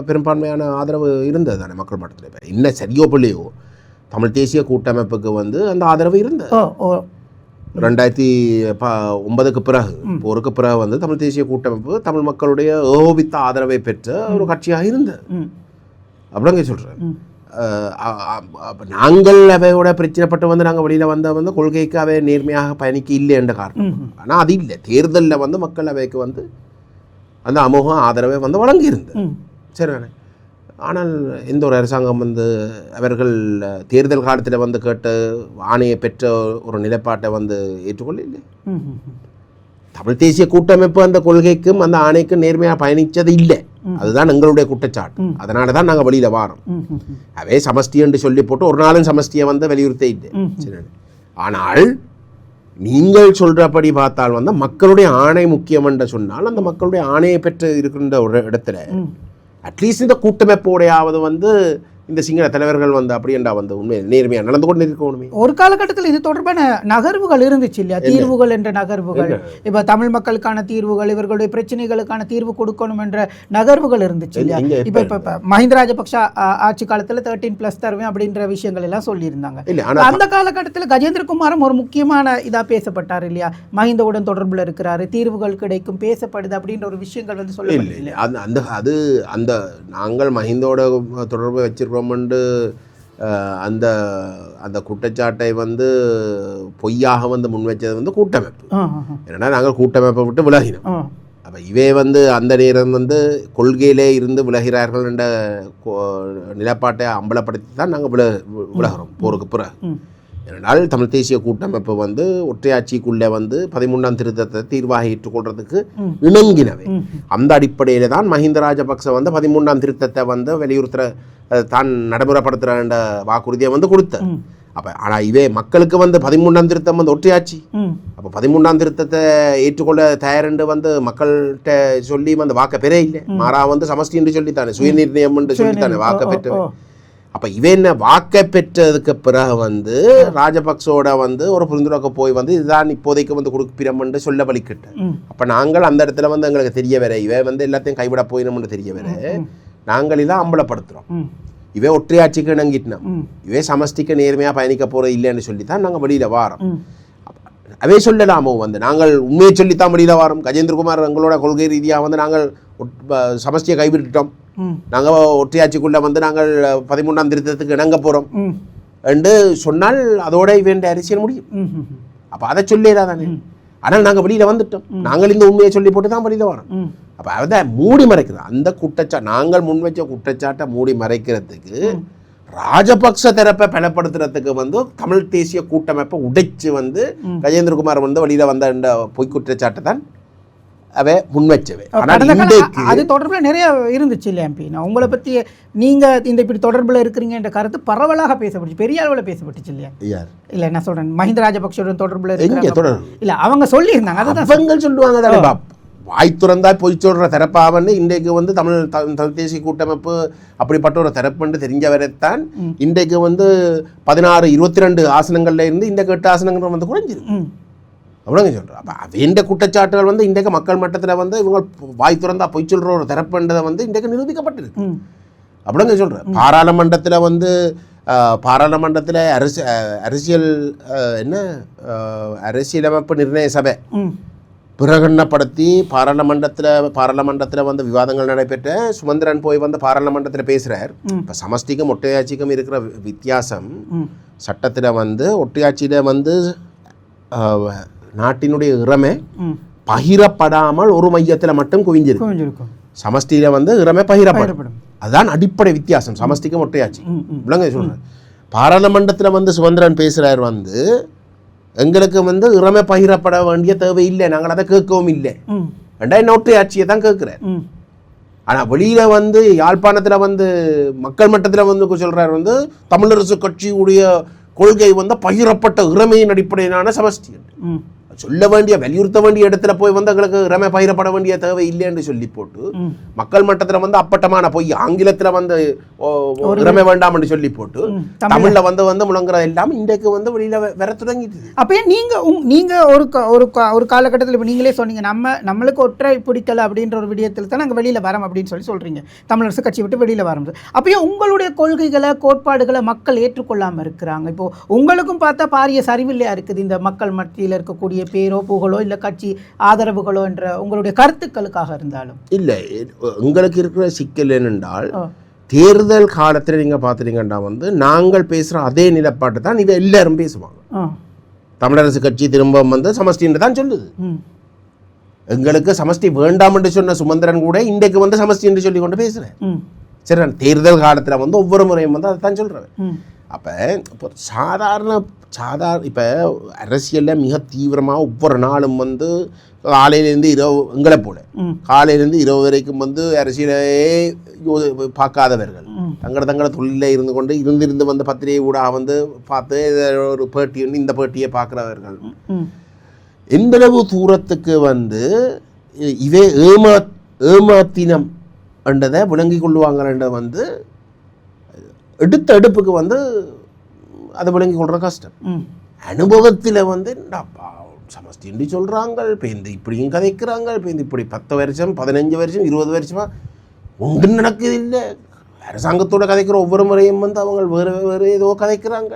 பெரும்பான்மையான ஆதரவு இருந்தது தானே மக்கள் மட்டத்தில். இப்போ இன்னும் சரியோ பிள்ளையோ தமிழ் தேசிய கூட்டமைப்புக்கு வந்து அந்த ஆதரவு இருந்தது. 2009க்கு பிறகு போருக்கு பிறகு வந்து தமிழ் தேசிய கூட்டமைப்பு தமிழ் மக்களுடைய ஏகோபித்த ஆதரவை பெற்ற ஒரு கட்சியாக இருந்தது. அப்படிங்க சொல்கிறேன். நாங்கள் அவையோட பிரச்சனைப்பட்டு வந்து நாங்கள் வெளியில் வந்து கொள்கைக்கு அவை நேர்மையாக பயணிக்க இல்லை என்ற காரணம். ஆனால் அது இல்லை, தேர்தலில் வந்து மக்கள் அவைக்கு வந்து அந்த அமோக ஆதரவை வந்து வழங்கியிருந்தது. சரிதானே? ஆனால் எந்த ஒரு அரசாங்கம் வந்து அவர்கள் தேர்தல் காலத்தில் வந்து கேட்டு ஆணையை பெற்ற ஒரு நிலைப்பாட்டை வந்து ஏற்றுக்கொள்ள இல்லை. தமிழ் தேசிய கூட்டமைப்பு அந்த கொள்கைக்கும் அந்த ஆணைக்கும் நேர்மையாக பயணித்தது இல்லை. அதுதான் எங்களுடைய குற்றச்சாட்டு. அதனால தான் நாங்கள் வெளியில் வாரோம். அவே சமஷ்டி என்று சொல்லி போட்டு ஒரு நாளும் சமஷ்டியை வந்து வலியுறுத்த இல்லை. ஆனால் நீங்கள் சொல்கிறபடி பார்த்தால் வந்து மக்களுடைய ஆணை முக்கியம் என்று சொன்னால் அந்த மக்களுடைய ஆணையை பெற்று இருக்கின்ற ஒரு இடத்துல அட்லீஸ்ட் இந்த கூட்டமைப்போடையாவது வந்து இந்த சிங்கள தலைவர்கள் வந்து அப்படி என்றா வந்து உண்மை நேர்மையாக நடந்து கொண்டு இருக்கணுமே. ஒரு காலகட்டத்தில் இது தொடர்பான நகர்வுகள் இருந்துச்சு இல்லையா? தீர்வுகள் என்ற நகர்வுகள், இப்போ தமிழ் மக்களுக்கான தீர்வுகள், இவர்களுடைய பிரச்சனைகளுக்கான தீர்வு கொடுக்கணும் என்ற நகர்வுகள் இருந்துச்சு இல்லையா? இப்போ மஹிந்த ராஜபக்ஷ ஆட்சி காலத்தில் 13+ தருவேன் அப்படின்ற விஷயங்கள் எல்லாம் சொல்லியிருந்தாங்க. அந்த காலகட்டத்தில் கஜேந்திரகுமாரும் ஒரு முக்கியமான இதாக பேசப்பட்டார் இல்லையா? மஹிந்தவுடன் தொடர்பில் இருக்கிறாரு, தீர்வுகள் கிடைக்கும், பேசப்படுது அப்படின்ற ஒரு விஷயங்கள் வந்து சொல்லப்படல. அந்த நாங்கள் மஹிந்தோட தொடர்பு வச்சிருக்கோம் அந்த அந்த குற்றச்சாட்டை வந்து பொய்யாக வந்து முன்வைச்சது வந்து கூட்டமைப்பு. ஏன்னா நாங்கள் கூட்டமைப்பை விட்டு விலகினோம். அப்போ இவே வந்து அந்த நேரம் வந்து கொள்கையிலே இருந்து விலகிறார்கள் என்ற நிலப்பாட்டை அம்பலப்படுத்தி தான் நாங்கள் விலகிறோம் போருக்கு பிறகு. ஏனென்றால் தமிழ் தேசிய கூட்டமைப்பு வந்து ஒற்றையாட்சிக்குள்ளே வந்து 13ஆம் திருத்தத்தை தீர்வாக ஏற்றுக்கொள்றதுக்கு இணங்கினவை. அந்த அடிப்படையில் தான் மஹிந்த ராஜபக்ச வந்து 13ஆம் திருத்தத்தை வந்து வலியுறுத்துகிற தான் நடைமுறைப்படுத்துகிற வாக்குறுதியை வந்து கொடுத்த. அப்போ ஆனால் இவே மக்களுக்கு வந்து 13ஆம் திருத்தம் வந்து ஒற்றையாட்சி. அப்போ 13ஆம் திருத்தத்தை ஏற்றுக்கொள்ள தயாரென்று வந்து மக்கள்கிட்ட சொல்லி வந்து வாக்க பெற இல்லை. மாறா வந்து சமஷ்டி என்று சொல்லித்தானே, சுயநிர்ணயம் என்று சொல்லித்தானே வாக்க பெற்ற. அப்போ இவன் வாக்கை பெற்றதுக்கு பிறகு வந்து ராஜபக்சோட வந்து ஒரு புரிந்துணர்வு போய் வந்து இதுதான் இப்போதைக்கு வந்து கொடுப்பிரம்னு சொல்ல வலிக்கிட்டேன். அப்போ நாங்கள் அந்த இடத்துல வந்து எங்களுக்கு தெரிய வர இவன் வந்து எல்லாத்தையும் கைவிட போயினோம்னு தெரிய வர நாங்கள் இதான் அம்பலப்படுத்துகிறோம். இவே ஒற்றையாட்சிக்கு இணங்கிட்டோம், இவே சமஷ்டிக்கு நேர்மையாக பயணிக்க போகிறது இல்லைன்னு சொல்லி தான் நாங்கள் வெளியில் வாரோம். அவே சொல்லலாமோ வந்து நாங்கள் உண்மையை சொல்லித்தான் வெளியில் வாரோம். கஜேந்திரகுமார் எங்களோட கொள்கை ரீதியாக வந்து நாங்கள் சமஷ்டியை கைவிட்டுட்டோம், நாங்கள் ஒற்றையாட்சிக்குள்ளே வந்து நாங்கள் 13ஆம் திருத்தத்துக்கு இணங்க போகிறோம் என்று சொன்னால் அதோட இவன் அரசியல் முடியும். அப்போ அதை சொல்லிடா தானே. ஆனால் நாங்கள் வெளியில் வந்துட்டோம், நாங்கள் இந்த உண்மையை சொல்லி போட்டு தான் வெளியில் வரோம். அப்போ அதை மூடி மறைக்கிறது அந்த குற்றச்சாட்டு, நாங்கள் முன் வச்ச குற்றச்சாட்டை மூடி மறைக்கிறதுக்கு ராஜபக்ச தரப்பை பலப்படுத்துறதுக்கு வந்து தமிழ் தேசிய கூட்டமைப்பை உடைச்சு வந்து கஜேந்திரகுமார் வந்து வெளியில் வந்த பொய் குற்றச்சாட்டை தான் அவை முன்வச்சவை. அது தொடர்பில் நிறைய இருந்துச்சு இல்லையா எம்பி? நான் உங்களை பற்றி நீங்கள் இந்த இப்படி தொடர்பில் இருக்கிறீங்க என்ற கருத்து பரவலாக பேசப்பட்டுச்சு, பெரிய அளவில் பேசப்பட்டுச்சு இல்லையா? இல்லை நான் சொல்கிறேன், மஹிந்த ராஜபக்சோட தொடர்பில் இல்லை அவங்க சொல்லியிருந்தாங்க, அதுதான் அவங்க சொல்லுவாங்க. வாய் துறந்தாய் பொய் சொல்கிற தரப்பாவன்னு இன்றைக்கு வந்து தமிழ் தேசிய கூட்டமைப்பு அப்படிப்பட்ட ஒரு தரப்புன்னு தெரிஞ்ச வரைத்தான் இன்றைக்கு வந்து 16-22 ஆசனங்கள்ல இருந்து இந்த 8 ஆசனங்கள் வந்து குறைஞ்சிருக்கு. அப்படிங்க சொல்கிறேன். அப்போ வேண்ட குற்றச்சாட்டுகள் வந்து இன்றைக்கு மக்கள் மட்டத்தில் வந்து இவங்க வாய் துறந்தா பொய் சொல்கிற ஒரு தரப்புன்றதை வந்து இன்றைக்கு நிரூபிக்கப்பட்டிருக்கு. அப்படிங்க சொல்கிறேன். பாராளுமன்றத்தில் அரசியல் அரசியலமைப்பு நிர்ணய சபை பிரகடனப்படுத்தி பாராளுமன்றத்தில் வந்து விவாதங்கள் நடைபெற்ற சுமந்திரன் போய் வந்து பாராளுமன்றத்தில் பேசுகிறார். இப்போ சமஷ்டிக்கும் ஒற்றையாட்சிக்கும் இருக்கிற வித்தியாசம், சட்டத்தில் வந்து ஒற்றையாட்சியில் வந்து நாட்டினுடைய இறமை பகிரப்படாமல் ஒரு மையத்தில் மட்டும் குவிஞ்சிருக்கு, சமஷ்டியில் வந்து இறமை பகிரப்படும். அதுதான் அடிப்படை வித்தியாசம் சமஷ்டிக்கும் ஒற்றையாட்சி. விளங்க சொல்கிறேன். பாராளுமன்றத்தில் வந்து சுமந்திரன் பேசுகிறார் வந்து எங்களுக்கு வந்து இறமை பகிரப்பட வேண்டிய தேவை இல்லை, நாங்கள் அதை கேட்கவும் இல்லை, என்ன ஒற்றையாட்சியை தான் கேட்குறார். ஆனால் வெளியில் வந்து யாழ்ப்பாணத்தில் வந்து மக்கள் மட்டத்தில் வந்து சொல்கிறார் வந்து தமிழரசு கட்சியுடைய கொள்கை வந்து பகிரப்பட்ட இறமையின் அடிப்படையிலான சமஷ்டி சொல்ல வேண்டிய வலியுறுத்த வேண்டிய இடத்துல போய் வந்து எங்களுக்கு இறமை பகிரப்பட வேண்டிய தேவை இல்லை என்று சொல்லி போட்டு மக்கள் மட்டத்தில் வந்து அப்பட்டமான போய் ஆங்கிலத்தில் வந்து இறமை வேண்டாம் என்று சொல்லி போட்டு தமிழ்ல வந்து முழங்குறது எல்லாம் இன்றைக்கு வந்து வெளியில வர தொடங்கிட்டு. அப்போ நீங்க ஒரு காலகட்டத்தில் இப்போ நீங்களே சொன்னீங்க நம்மளுக்கு ஒற்றை பிடிக்கல அப்படின்ற ஒரு விடயத்தில் தான் நாங்கள் வெளியில வரோம் அப்படின்னு சொல்றீங்க, தமிழரசு கட்சி விட்டு வெளியில வரோம். அப்போ உங்களுடைய கொள்கைகளை கோட்பாடுகளை மக்கள் ஏற்றுக்கொள்ளாமல் இருக்கிறாங்க. இப்போ உங்களுக்கும் பார்த்தா பாரிய சரிவில்லையா இருக்குது இந்த மக்கள் மத்தியில் இருக்கக்கூடிய பேரோ புகழோ இல்லை கட்சி ஆதரவுகளோ என்ற உங்களுடைய கருத்துக்களுக்காக இருந்தாலும் இல்லை. உங்களுக்கு இருக்கிற சிக்கல் என்னென்றால் தேர்தல் காலத்தில் நீங்கள் பார்த்துட்டீங்கன்னா வந்து நாங்கள் பேசுகிற அதே நிலப்பாட்டை தான் இதை எல்லாரும் பேசுவாங்க. தமிழரசு கட்சி திரும்ப வந்து சமஷ்டின்னு தான் சொல்லுது. எங்களுக்கு சமஷ்டி வேண்டாம் என்று சொன்ன சுமந்திரன் கூட இன்றைக்கு வந்து சமஷ்டி என்று சொல்லி கொண்டு பேசுகிறேன். சரி, நான் தேர்தல் காலத்தில் வந்து ஒவ்வொரு முறையும் வந்து அதை தான் சொல்கிறேன். அப்போ இப்போ சாதாரண இப்போ அரசியலில் மிக தீவிரமாக ஒவ்வொரு நாளும் வந்து காலையிலேருந்து இரவு எங்களை போல காலையிலேருந்து இரவு வரைக்கும் வந்து அரசியலே பார்க்காதவர்கள் தங்கள தொழிலில் இருந்து கொண்டு இருந்திருந்து வந்து பத்திரிகை ஊடாக வந்து பார்த்து ஒரு பேட்டி வந்து இந்த பேட்டியை பார்க்குறவர்கள் எந்தளவு தூரத்துக்கு வந்து இவே ஏமாத்தினம் என்றதை விளங்கி கொள்ளுவாங்கன்றதை வந்து எடுத்த எடுப்புக்கு வந்து அதை விளங்கி கொள்கிற கஷ்டம். அனுபவத்தில் வந்து சமஷ்டி சொல்கிறாங்க, இப்போ இந்த இப்படியும் கதைக்கிறாங்க, இப்போ இந்த இப்படி 10 வருஷம் 15 வருஷம் 20 வருஷமாக ஒன்றும் நடக்குது இல்லை. அரசாங்கத்தோட கதைக்கிற ஒவ்வொரு முறையும் வந்து அவங்க வேறு ஏதோ கதைக்கிறாங்க.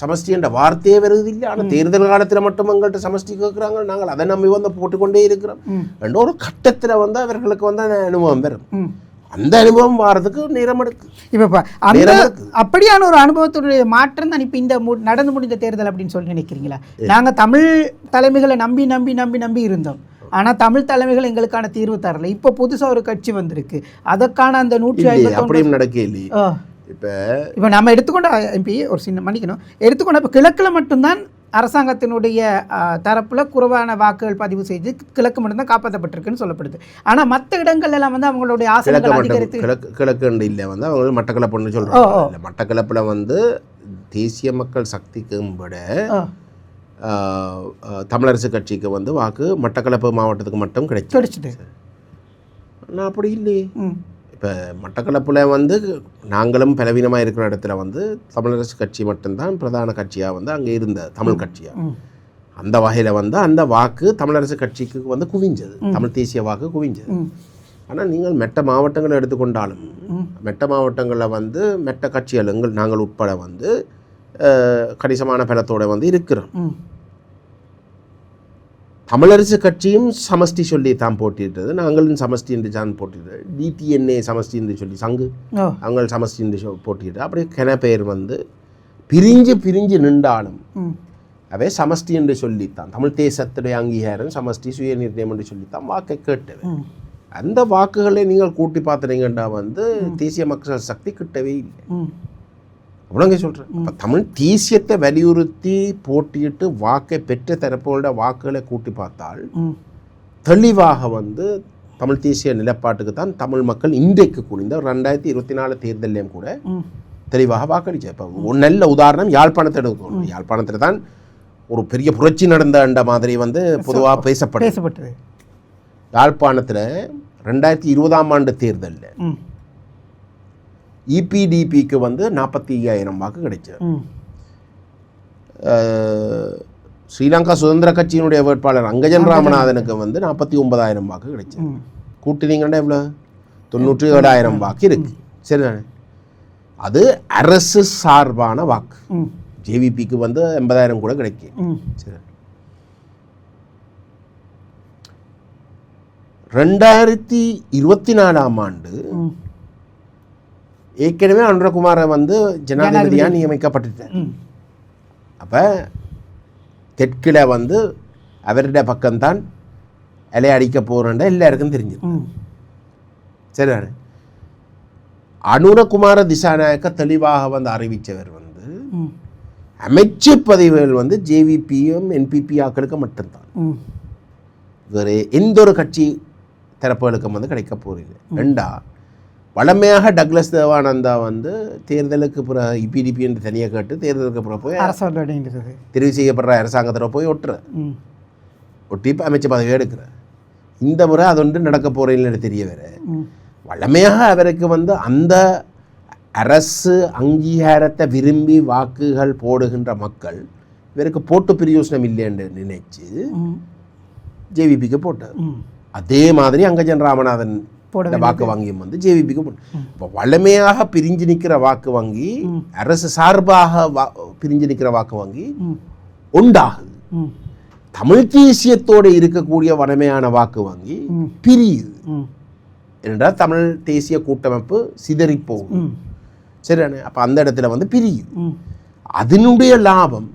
சமஷ்டி என்ற வார்த்தையே வருது இல்லை. ஆனால் தேர்தல் காலத்தில் மட்டும் எங்கள்கிட்ட சமஷ்டி கேட்குறாங்க, நாங்கள் அதை நம்பி வந்து போட்டுக்கொண்டே இருக்கிறோம். ரெண்டு ஒரு கட்டத்தில் வந்து அவர்களுக்கு வந்து அந்த அனுபவம் வரும். அந்த அனுபவம் வாரதுக்கு நேரம் எடுக்கு. இப்போ அப்படியான ஒரு அனுபவத்துடைய மாற்றம் தான் இப்போ இந்த நடந்து முடிந்த தேர்தல் அப்படின்னு சொல்லி நினைக்கிறீங்களா? நாங்கள் தமிழ் தலைமைகளை நம்பி நம்பி நம்பி நம்பி இருந்தோம், ஆனால் தமிழ் தலைமைகள் எங்களுக்கான தீர்வு தரல. இப்போ புதுசாக ஒரு கட்சி வந்திருக்கு, அதற்கான அந்த 150 அப்படியும் நடக்கலையே. இப்போ நம்ம எடுத்துக்கொண்ட எம்பி ஒரு சின்ன மன்னிக்கணும் எடுத்துக்கொண்ட இப்போ கிழக்கில் மட்டும்தான் அரசாங்கத்தினுடைய தரப்பில் குறைவான வாக்குகள் பதிவு செய்து கிழக்கு மட்டும்தான் காப்பாற்றப்பட்டிருக்குன்னு சொல்லப்படுது. ஆனால் மற்ற இடங்கள் எல்லாம் வந்து அவங்களுடைய ஆசனங்கள் அதிகரித்து கிழக்கு இல்லை வந்து அவங்க மட்டக்களப்புன்னு சொல்கிறாங்க. மட்டக்களப்பில் வந்து தேசிய மக்கள் சக்திக்கும் விட தமிழரசு கட்சிக்கு வந்து வாக்கு மட்டக்களப்பு மாவட்டத்துக்கு மட்டும் கிடைச்சிட்டு. ஆனால் அப்படி இல்லையே. இப்போ மட்டக்களப்பில் வந்து நாங்களும் பலவீனமாக இருக்கிற இடத்துல வந்து தமிழரசு கட்சி மட்டும்தான் பிரதான கட்சியாக வந்து அங்கே இருந்த தமிழ் கட்சியாக. அந்த வகையில் வந்து அந்த வாக்கு தமிழரசு கட்சிக்கு வந்து குவிஞ்சது, தமிழ் தேசிய வாக்கு குவிஞ்சது. ஆனால் நீங்கள் மெட்ட மாவட்டங்களை எடுத்துக்கொண்டாலும் மெட்ட மாவட்டங்களில் வந்து மெட்ட கட்சிகள் நாங்கள் உட்பட வந்து கணிசமான பலத்தோடு வந்து இருக்கிறோம். தமிழரசு கட்சியும் சமஷ்டி சொல்லி தான் போட்டியிட்டது, நாங்களும் சமஷ்டி என்று தான் போட்டியிட்டது. டிடிஎன்ஏ சமஷ்டி என்று சொல்லி சங்கு அவங்க சமஷ்டி என்று போட்டியிட்டு அப்படியே கென பெயர் வந்து பிரிஞ்சு நின்றாலும் அவை சமஷ்டி என்று சொல்லித்தான், தமிழ் தேசத்துடைய அங்கீகாரம் சமஷ்டி சுய நிர்ணயம் என்று சொல்லித்தான் வாக்கை கேட்டது. அந்த வாக்குகளை நீங்கள் கூட்டி பார்த்துறீங்கன்னா வந்து தேசிய மக்கள் சக்தி கிட்டவே இல்லை. அவ்வளோங்க சொல்கிறேன். அப்போ தமிழ் தேசியத்தை வலியுறுத்தி போட்டியிட்டு வாக்கை பெற்ற தரப்போட வாக்குகளை கூட்டி பார்த்தால் தெளிவாக வந்து தமிழ் தேசிய நிலப்பாட்டுக்கு தான் தமிழ் மக்கள் இன்றைக்கு கூடிந்த 2024 தேர்தலையும் கூட தெளிவாக வாக்களிச்சு. இப்போ ஒரு நல்ல உதாரணம் யாழ்ப்பாணத்தை எடுக்கணும். யாழ்ப்பாணத்தில் தான் ஒரு பெரிய புரட்சி நடந்த மாதிரி வந்து பொதுவாக பேசப்பட்டது. யாழ்ப்பாணத்தில் 2020ஆம் ஆண்டு தேர்தலில் இபிடிபிக்கு வந்து 45,000 வாக்கு கிடைச்சது. ஸ்ரீலங்கா சுதந்திர கட்சியினுடைய வேட்பாளர் அங்கஜன் ராமநாதனுக்கு வந்து 49,000 வாக்கு கிடைச்சது. கூட்டினீங்கன்னா எவ்வளோ 97,000 வாக்கு இருக்கு. சரிதானே? அது அரசு சார்பான வாக்கு. ஜேவிபிக்கு வந்து 80,000 கூட கிடைக்கும். சரி, 2024ஆம் ஆண்டு ஏற்கனவே அனுரகுமாரை வந்து ஜனாதிபதியாக நியமிக்கப்பட்டுட்டார். அப்போ தெற்கில் வந்து அவருடைய பக்கம்தான் இலை அடிக்க போகிறேன் எல்லாருக்கும் தெரிஞ்சது. சரிதானே? அனுரகுமார திசாநாயக்க தெளிவாக வந்து அறிவித்தவர் வந்து அமைச்சு பதவிகள் வந்து ஜேவிபியும் என்பிபி ஆக்களுக்கு மட்டும்தான், வேறு எந்த ஒரு கட்சி தரப்புகளுக்கும் வந்து கிடைக்க போகிறது. ரெண்டா வளமையாக டக்ளஸ் தேவானந்தா வந்து தேர்தலுக்கு பிறகு இபிடிபி என்று தனியாக கேட்டு தேர்தலுக்கு பிறகு போய் தெரிவு செய்யப்படுற அரசாங்கத்தில் போய் ஒட்டி அமைச்ச பதவியை எடுக்கிற. இந்த முறை அது ஒன்று நடக்க போகிறேன்னு தெரிய வேறு. வளமையாக அவருக்கு வந்து அந்த அரசு அங்கீகாரத்தை விரும்பி வாக்குகள் போடுகின்ற மக்கள் இவருக்கு போட்டு பிரயோசனம் இல்லை என்று நினைச்சு ஜேவிபிக்கு போட்டார். அதே மாதிரி அங்கஜன் ராமநாதன் வாக்கு வங்கியும் வந்து ஜேவிபிக்கு போட்டு. இப்போ வலிமையாக பிரிஞ்சு நிற்கிற வாக்கு வங்கி அரசு சார்பாக பிரிஞ்சு நிற்கிற வாக்கு வங்கி உண்டாகுது. தமிழ் தேசியத்தோடு இருக்கக்கூடிய வலிமையான வாக்கு வங்கி பிரியுது என்றால் தமிழ் தேசிய கூட்டமைப்பு சிதறி போகும். சரிதானே? அப்போ அந்த இடத்துல வந்து பிரியுது. அதனுடைய லாபம்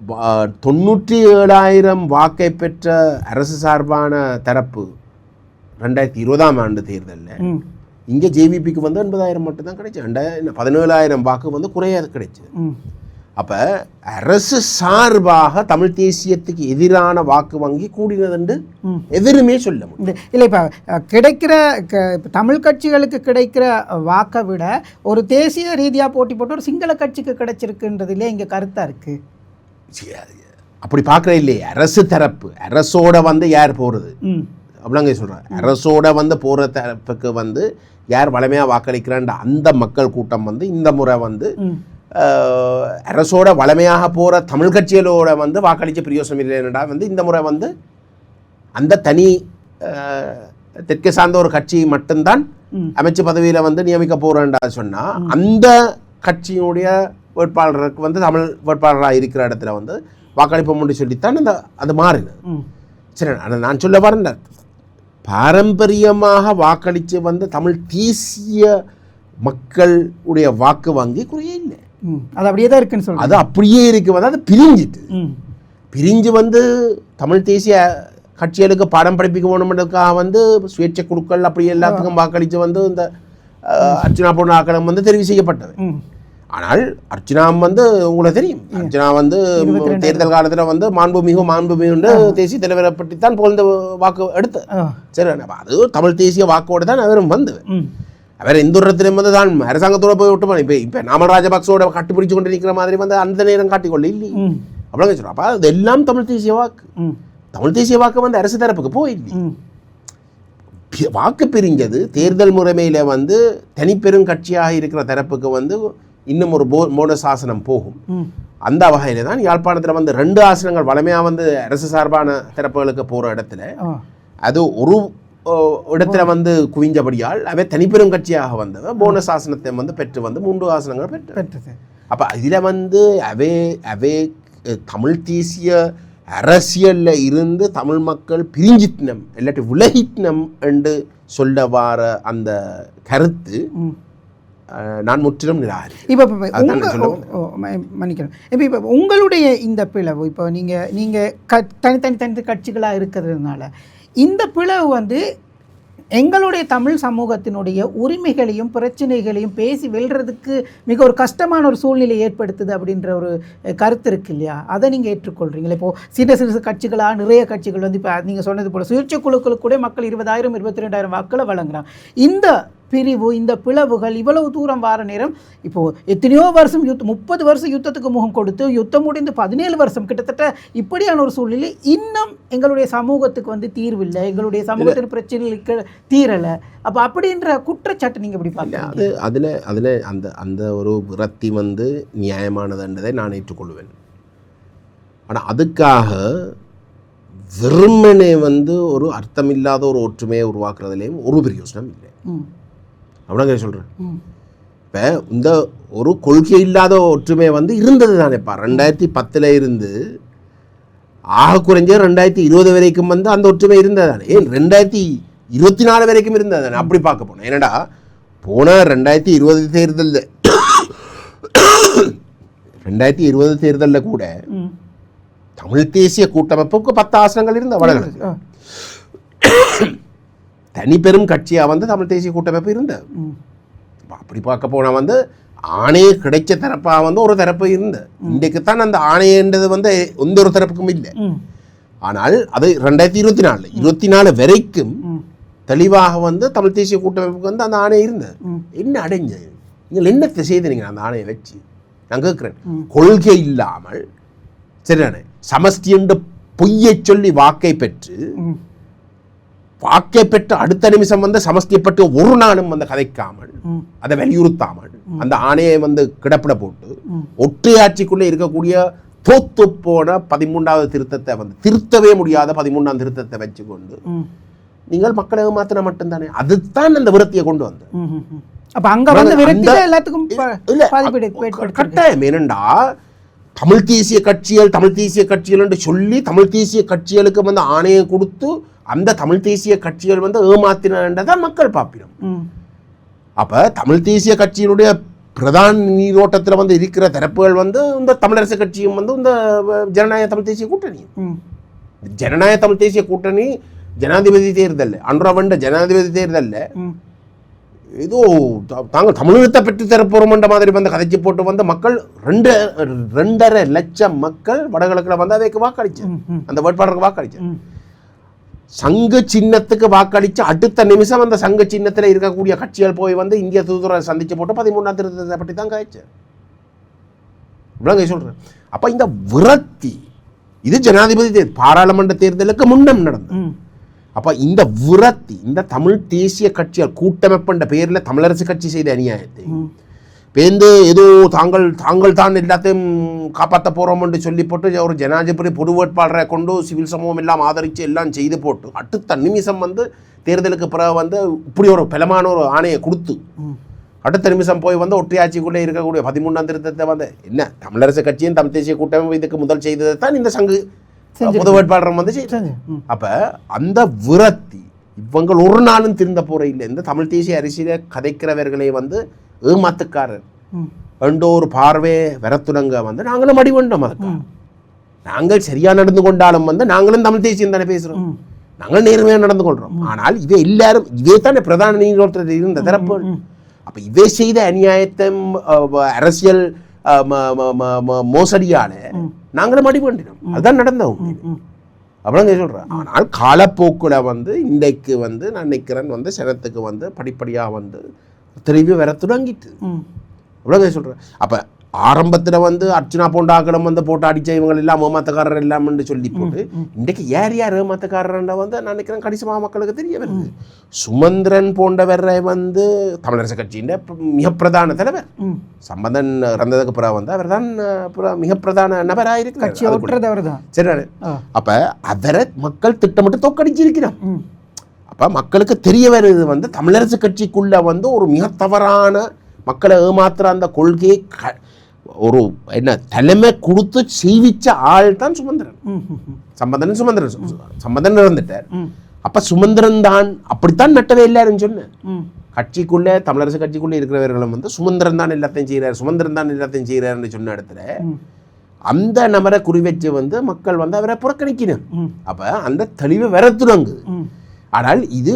97,000 வாக்கை பெற்ற அரசு சார்பான தரப்பு 2020ஆம் ஆண்டு தேர்தலில் இங்கே ஜேவிபிக்கு வந்து 80,000 மட்டும்தான் கிடைச்சு. 17,000 வாக்கு வந்து குறையாது கிடைச்சு. அப்போ அரசு சார்பாக தமிழ் தேசியத்துக்கு எதிரான வாக்கு வங்கி கூடினதுண்டு எதிருமே சொல்ல முடியும். இல்லை, இப்போ கிடைக்கிற தமிழ் கட்சிகளுக்கு கிடைக்கிற வாக்கை விட ஒரு தேசிய ரீதியாக போட்டி போட்டு ஒரு சிங்கள கட்சிக்கு கிடைச்சிருக்குன்றதுலே இங்கே கருத்தாக இருக்குது. அப்படி பார்க்குற இல்லையே, அரசு தரப்பு அரசோட வந்து யார் போகிறது அப்படிங்க சொல்கிறாங்க. அரசோட வந்து போகிற தரப்புக்கு வந்து யார் வலிமையாக வாக்களிக்கிறான்ற அந்த மக்கள் கூட்டம் வந்து இந்த முறை வந்து அரசோட வலிமையாக போகிற தமிழ் கட்சிகளோட வந்து வாக்களித்த பிரயோசனம் இல்லைன்னா வந்து இந்த முறை வந்து அந்த தனி தெற்கே சார்ந்த ஒரு கட்சி மட்டும்தான் அமைச்சு பதவியில் வந்து நியமிக்க போகிறேன்டா சொன்னால் அந்த கட்சியினுடைய வேட்பாளருக்கு வந்து தமிழ் வேட்பாளராக இருக்கிற இடத்துல வந்து வாக்களிப்போம்னு சொல்லித்தான் அந்த அது மாறினது. சரி, ஆனால் நான் சொல்ல வரேன், பாரம்பரியமாக வாக்களித்து வந்து தமிழ் தேசிய மக்களுடைய வாக்கு வங்கி குறைய இல்லை. அது அப்படியே தான் இருக்குன்னு சொல்லுங்கள். அது அப்படியே இருக்கு வந்து அது பிரிஞ்சு வந்து தமிழ் தேசிய கட்சிகளுக்கு பாடம் படிப்பிக்க வேணுமென்றதுக்காக வந்து சுயேட்சை குழுக்கள் அப்படி எல்லாத்துக்கும் வாக்களித்து வந்து இந்த அர்ச்சனா போன்ற ஆக்களம் வந்து தெரிவு செய்யப்பட்டது. ஆனால் அர்ச்சனா வந்து உங்களுக்கு தெரியும், அர்ச்சனா வந்து தேர்தல் காலத்தில் வந்து மாண்புமிகு தேசிய தலைவரை பற்றி தான் புகழ்ந்த வாக்கு எடுத்து. சரி, அது தமிழ் தேசிய வாக்கோடு தான் அவரும் வந்து அவர் எந்த ஒரு இடத்துலையும் வந்து தான் அரசாங்கத்தோட போய் விட்டுப்பான். இப்போ நாமல் ராஜபக்சோட கட்டுப்பிடிச்சு கொண்டு நிற்கிற மாதிரி வந்து அந்த நேரம் காட்டிக்கொள்ள இல்லை அவ்வளோங்க சொல்கிறோம். அப்போ அது எல்லாம் தமிழ் தேசிய வாக்கு. தமிழ் தேசிய வாக்கு வந்து அரசு தரப்புக்கு போயில்லை. வாக்கு பிரிஞ்சது தேர்தல் முறைமையில் வந்து தனிப்பெரும் கட்சியாக இருக்கிற தரப்புக்கு வந்து இன்னும் ஒரு போனஸ் ஆசனம் போகும். அந்த வகையில தான் யாழ்ப்பாணத்தில் வந்து 2 ஆசனங்கள் வளமையாக வந்து அரசு சார்பான தரப்புகளுக்கு போகிற இடத்துல அது ஒரு இடத்துல வந்து குவிஞ்சபடியால் அவை தனிப்பெரும் கட்சியாக வந்தவ போனஸ் ஆசனத்தை வந்து பெற்று வந்து 3 ஆசனங்கள் பெற்றது. அப்போ இதில் வந்து அவே தமிழ் தேசிய அரசியலில் இருந்து தமிழ் மக்கள் பிரிஞ்சிட்டினம் இல்லாட்டி விலகிட்டினம் என்று சொல்ல வார அந்த கருத்து நான் முற்றிலும் நிராகரி. இப்போ மன்னிக்கணும். இப்போ உங்களுடைய இந்த பிளவு இப்போ நீங்கள் தனி கட்சிகளாக இருக்கிறதுனால இந்த பிளவு வந்து எங்களுடைய தமிழ் சமூகத்தினுடைய உரிமைகளையும் பிரச்சனைகளையும் பேசி வெல்றதுக்கு மிக ஒரு கஷ்டமான ஒரு சூழ்நிலை ஏற்படுத்துது அப்படின்ற ஒரு கருத்து இருக்கு இல்லையா? அதை நீங்கள் ஏற்றுக்கொள்கிறீங்களா? இப்போது சிறு கட்சிகளாக நிறைய கட்சிகள் வந்து இப்போ நீங்கள் சொன்னது போல் சுயேட்சை குழுக்களுக்கு கூட மக்கள் 20,000 22,000 வாக்களை வழங்குறாங்க. இந்த பிரிவு இந்த பிளவுகள் இவ்வளவு தூரம் வார நேரம் இப்போது எத்தனையோ வருஷம் 30 வருஷம் யுத்தத்துக்கு முகம் கொடுத்து யுத்தம் முடிந்து 17 வருஷம் கிட்டத்தட்ட இப்படியான ஒரு சூழ்நிலை இன்னும் எங்களுடைய சமூகத்துக்கு வந்து தீர்வு இல்லை, எங்களுடைய சமூகத்தின் பிரச்சனைகளுக்கு தீரலை. அப்போ அப்படின்ற குற்றச்சாட்டு நீங்கள் எப்படி பார்க்க? அதில் அந்த ஒரு விரக்தி வந்து நியாயமானதுன்றதை நான் ஏற்றுக்கொள்வேன். ஆனால் அதுக்காக வெறுமனே வந்து ஒரு அர்த்தமில்லாத ஒரு ஒற்றுமையை உருவாக்குறதுலேயும் ஒரு பிரயோஜனம் இல்லை. அப்படின்னா சொல்கிறேன். இப்போ இந்த ஒரு கொள்கை இல்லாத ஒற்றுமை வந்து இருந்தது தானேப்பா. 2010 இருந்து ஆக குறைஞ்ச 2020 வரைக்கும் வந்து அந்த ஒற்றுமை இருந்தது தானே. ஏன் 2024 வரைக்கும் இருந்தது தானே. அப்படி பார்க்க போனோம். ஏன்னாடா போன 2020 தேர்தலில் 2020 தேர்தலில் கூட தமிழ் தேசிய கூட்டமைப்புக்கு 10 ஆசனங்கள் இருந்த வடகிழக்கு தனி பெரும் கட்சியாக வந்து தமிழ் தேசிய கூட்டமைப்பு இருந்தது. அப்படி பார்க்க போனால் வந்து ஆணையை கிடைச்ச தரப்பாக வந்து ஒரு தரப்பு இருந்தது. இன்றைக்குத்தான் அந்த ஆணையன்றது வந்து எந்த ஒரு தரப்புக்கும் இல்லை. ஆனால் அது 2024 வரைக்கும் தெளிவாக வந்து தமிழ் தேசிய கூட்டமைப்புக்கு வந்து அந்த ஆணை இருந்தது. என்ன அடைஞ்சது? நீங்கள் என்னத்தை செய்தீங்க அந்த ஆணையை வச்சு? நான் கேட்குறேன். கொள்கை இல்லாமல் சரிதானே சமஷ்டி என்ற பொய்யை சொல்லி வாக்கை பெற்று அடுத்த நிமிஷம் வந்து சமஷ்டியப்பட்டு ஒரு நாளும் வந்து கதைக்காமல் அதை வலியுறுத்தாமல் அந்த ஆணையை வந்து கிடப்பிட போட்டு ஒற்றையாட்சிக்குள்ளே இருக்கக்கூடிய தோத்து போன 13வது திருத்தத்தை வந்து திருத்தவே முடியாத 13ஆம் திருத்தத்தை வச்சுக்கொண்டு நீங்கள் மக்களை மாத்தின மட்டும்தானே. அதுதான் அந்த விரத்தியை கொண்டு வந்து கட்டாயம். ஏனண்டா தமிழ் தேசிய கட்சிகள் என்று சொல்லி தமிழ் தேசிய கட்சிகளுக்கு வந்து ஆணையை கொடுத்து அந்த தமிழ் தேசிய கட்சிகள் வந்து ஏமாத்தினதான் மக்கள் பார்ப்பிடும். அப்ப தமிழ் தேசிய கட்சியினுடைய பிரதான நீரோட்டத்தில் வந்து இருக்கிற தரப்புகள் வந்து இந்த தமிழரசு கட்சியும் வந்து இந்த ஜனநாயக தமிழ் தேசிய கூட்டணி ஜனாதிபதி தேர்தல் அன்றவண்ட ஜனாதிபதி தேர்தலில் ஏதோ தாங்கள் தமிழகத்தை பெற்று தரப்போறோம் என்ற மாதிரி வந்து கதைச்சு போட்டு வந்து மக்கள் 2.5 லட்சம் மக்கள் வடகிழக்கில் வந்து அதைக்கு வாக்களிச்சு அந்த வேட்பாளருக்கு வாக்களிச்சு. சங்க சின்னத்துக்கு வாக்களிச்சு அடுத்த நிமிஷம் அந்த சங்க சின்னத்தில் இருக்கக்கூடிய கட்சிகள் போய் வந்து இந்திய தூதுவரை சந்திச்சு போட்டு 13ஆம் திருத்தத்தை பற்றி தான் காய்ச்சு. இவ்வளோ சொல்றேன். அப்ப இந்த விரக்தி இது ஜனாதிபதி பாராளுமன்ற தேர்தலுக்கு முன்னம் நடந்தது. அப்ப இந்த விரக்தி இந்த தமிழ் தேசிய கட்சிகள் கூட்டமைப்புன்ற பெயரில் தமிழரசு கட்சி செய்த அநியாயத்தை பேருந்து ஏதோ தாங்கள் தான் எல்லாத்தையும் காப்பாற்ற போகிறோம் என்று சொல்லி போட்டு ஒரு ஜனாதிபதி பொது வேட்பாளரை கொண்டு சிவில் சமூகம் எல்லாம் ஆதரித்து எல்லாம் செய்து போட்டு அடுத்த நிமிஷம் வந்து தேர்தலுக்கு பிறகு வந்து இப்படி ஒரு பலமான ஒரு ஆணையை கொடுத்து அடுத்த நிமிஷம் போய் வந்து ஒற்றையாட்சிக்குள்ளே இருக்கக்கூடிய 13ஆம் திருத்தத்தை வந்து என்ன தமிழரசு கட்சியும் தமிழ் தேசிய கூட்டமைப்பு இதுக்கு முதல் செய்ததை தான் இந்த சங்கு பொது வேட்பாளர் வந்து செய்ய. அப்ப அந்த விரக்தி இவங்க ஒரு நாளும் திருந்த போற இல்லை. இந்த தமிழ் தேசிய அரசியலை கதைக்கிறவர்களை வந்து ஏமாத்துக்காரர் என்ற ஒரு பார்வை வரத்துடங்க வந்து நாங்களும் அடிவண்டோம். அதுக்கு நாங்கள் சரியா நடந்து கொண்டாலும் வந்து நாங்களும் தமிழ் தேசியம் தானே பேசுறோம், நாங்கள் நேர்மையாக நடந்து கொள்றோம். ஆனால் இவை எல்லாரும் இவே தானே பிரதான நீரோட்டத்தில் இருந்த தரப்பு. அப்ப இவை செய்த அநியாயத்தை அரசியல் மோசடியால நாங்களும் அடிபண்டினோம். அதுதான் நடந்தோம் அப்படிங்க சொல்றேன். ஆனால் காலப்போக்குல வந்து இன்றைக்கு வந்து நான் நினைக்கிறேன் வந்து சனத்துக்கு வந்து படிப்படியா வந்து தெளிவு வர தொடங்கிட்டு அப்படிங்க சொல்றேன். அப்ப ஆரம்பத்தில் வந்து அர்ச்சனா போண்டாக்களும் வந்து போட்டு அடித்த இவங்க எல்லாம் ஏமாத்தக்காரர் எல்லாம்னு சொல்லி போட்டு இன்றைக்கு யார் யார் ஏமாத்தக்காரர்ன்ற வந்து நான் நினைக்கிறேன் கணிசமாக மக்களுக்கு தெரிய வருது. சுமந்திரன் போன்றவரை வந்து தமிழரசு கட்சியின் மிக பிரதான தலைவர். சம்பந்தன் இறந்ததுக்கு பிறகு வந்து அவர் தான் மிக பிரதான நபராக இருக்கிறார். சரி, அப்போ அவரை மக்கள் திட்டமிட்டு தோக்கடிச்சிருக்கிறார். அப்போ மக்களுக்கு தெரிய வருது வந்து தமிழரசு கட்சிக்குள்ள வந்து ஒரு மிக தவறான மக்களை ஏமாத்துற அந்த கொள்கையை ஒரு என்ன தலைமை கொடுத்து செய்விச்ச ஆள் தான் சுமந்திரன். சம்பந்தன் இறந்துட்டார். அப்ப சுமந்திரன் தான் அப்படித்தான் நட்டவே இல்லைன்னு சொன்னேன். கட்சிக்குள்ள தமிழரசு கட்சிக்குள்ள இருக்கிறவர்களும் வந்து சுமந்திரன் தான் எல்லாத்தையும் செய்யறாரு சொன்ன இடத்துல அந்த நபரை குறிவச்சு வந்து மக்கள் வந்து அவரை புறக்கணிக்கணும். அப்ப அந்த தெளிவு வர தொடங்குது. ஆனால் இது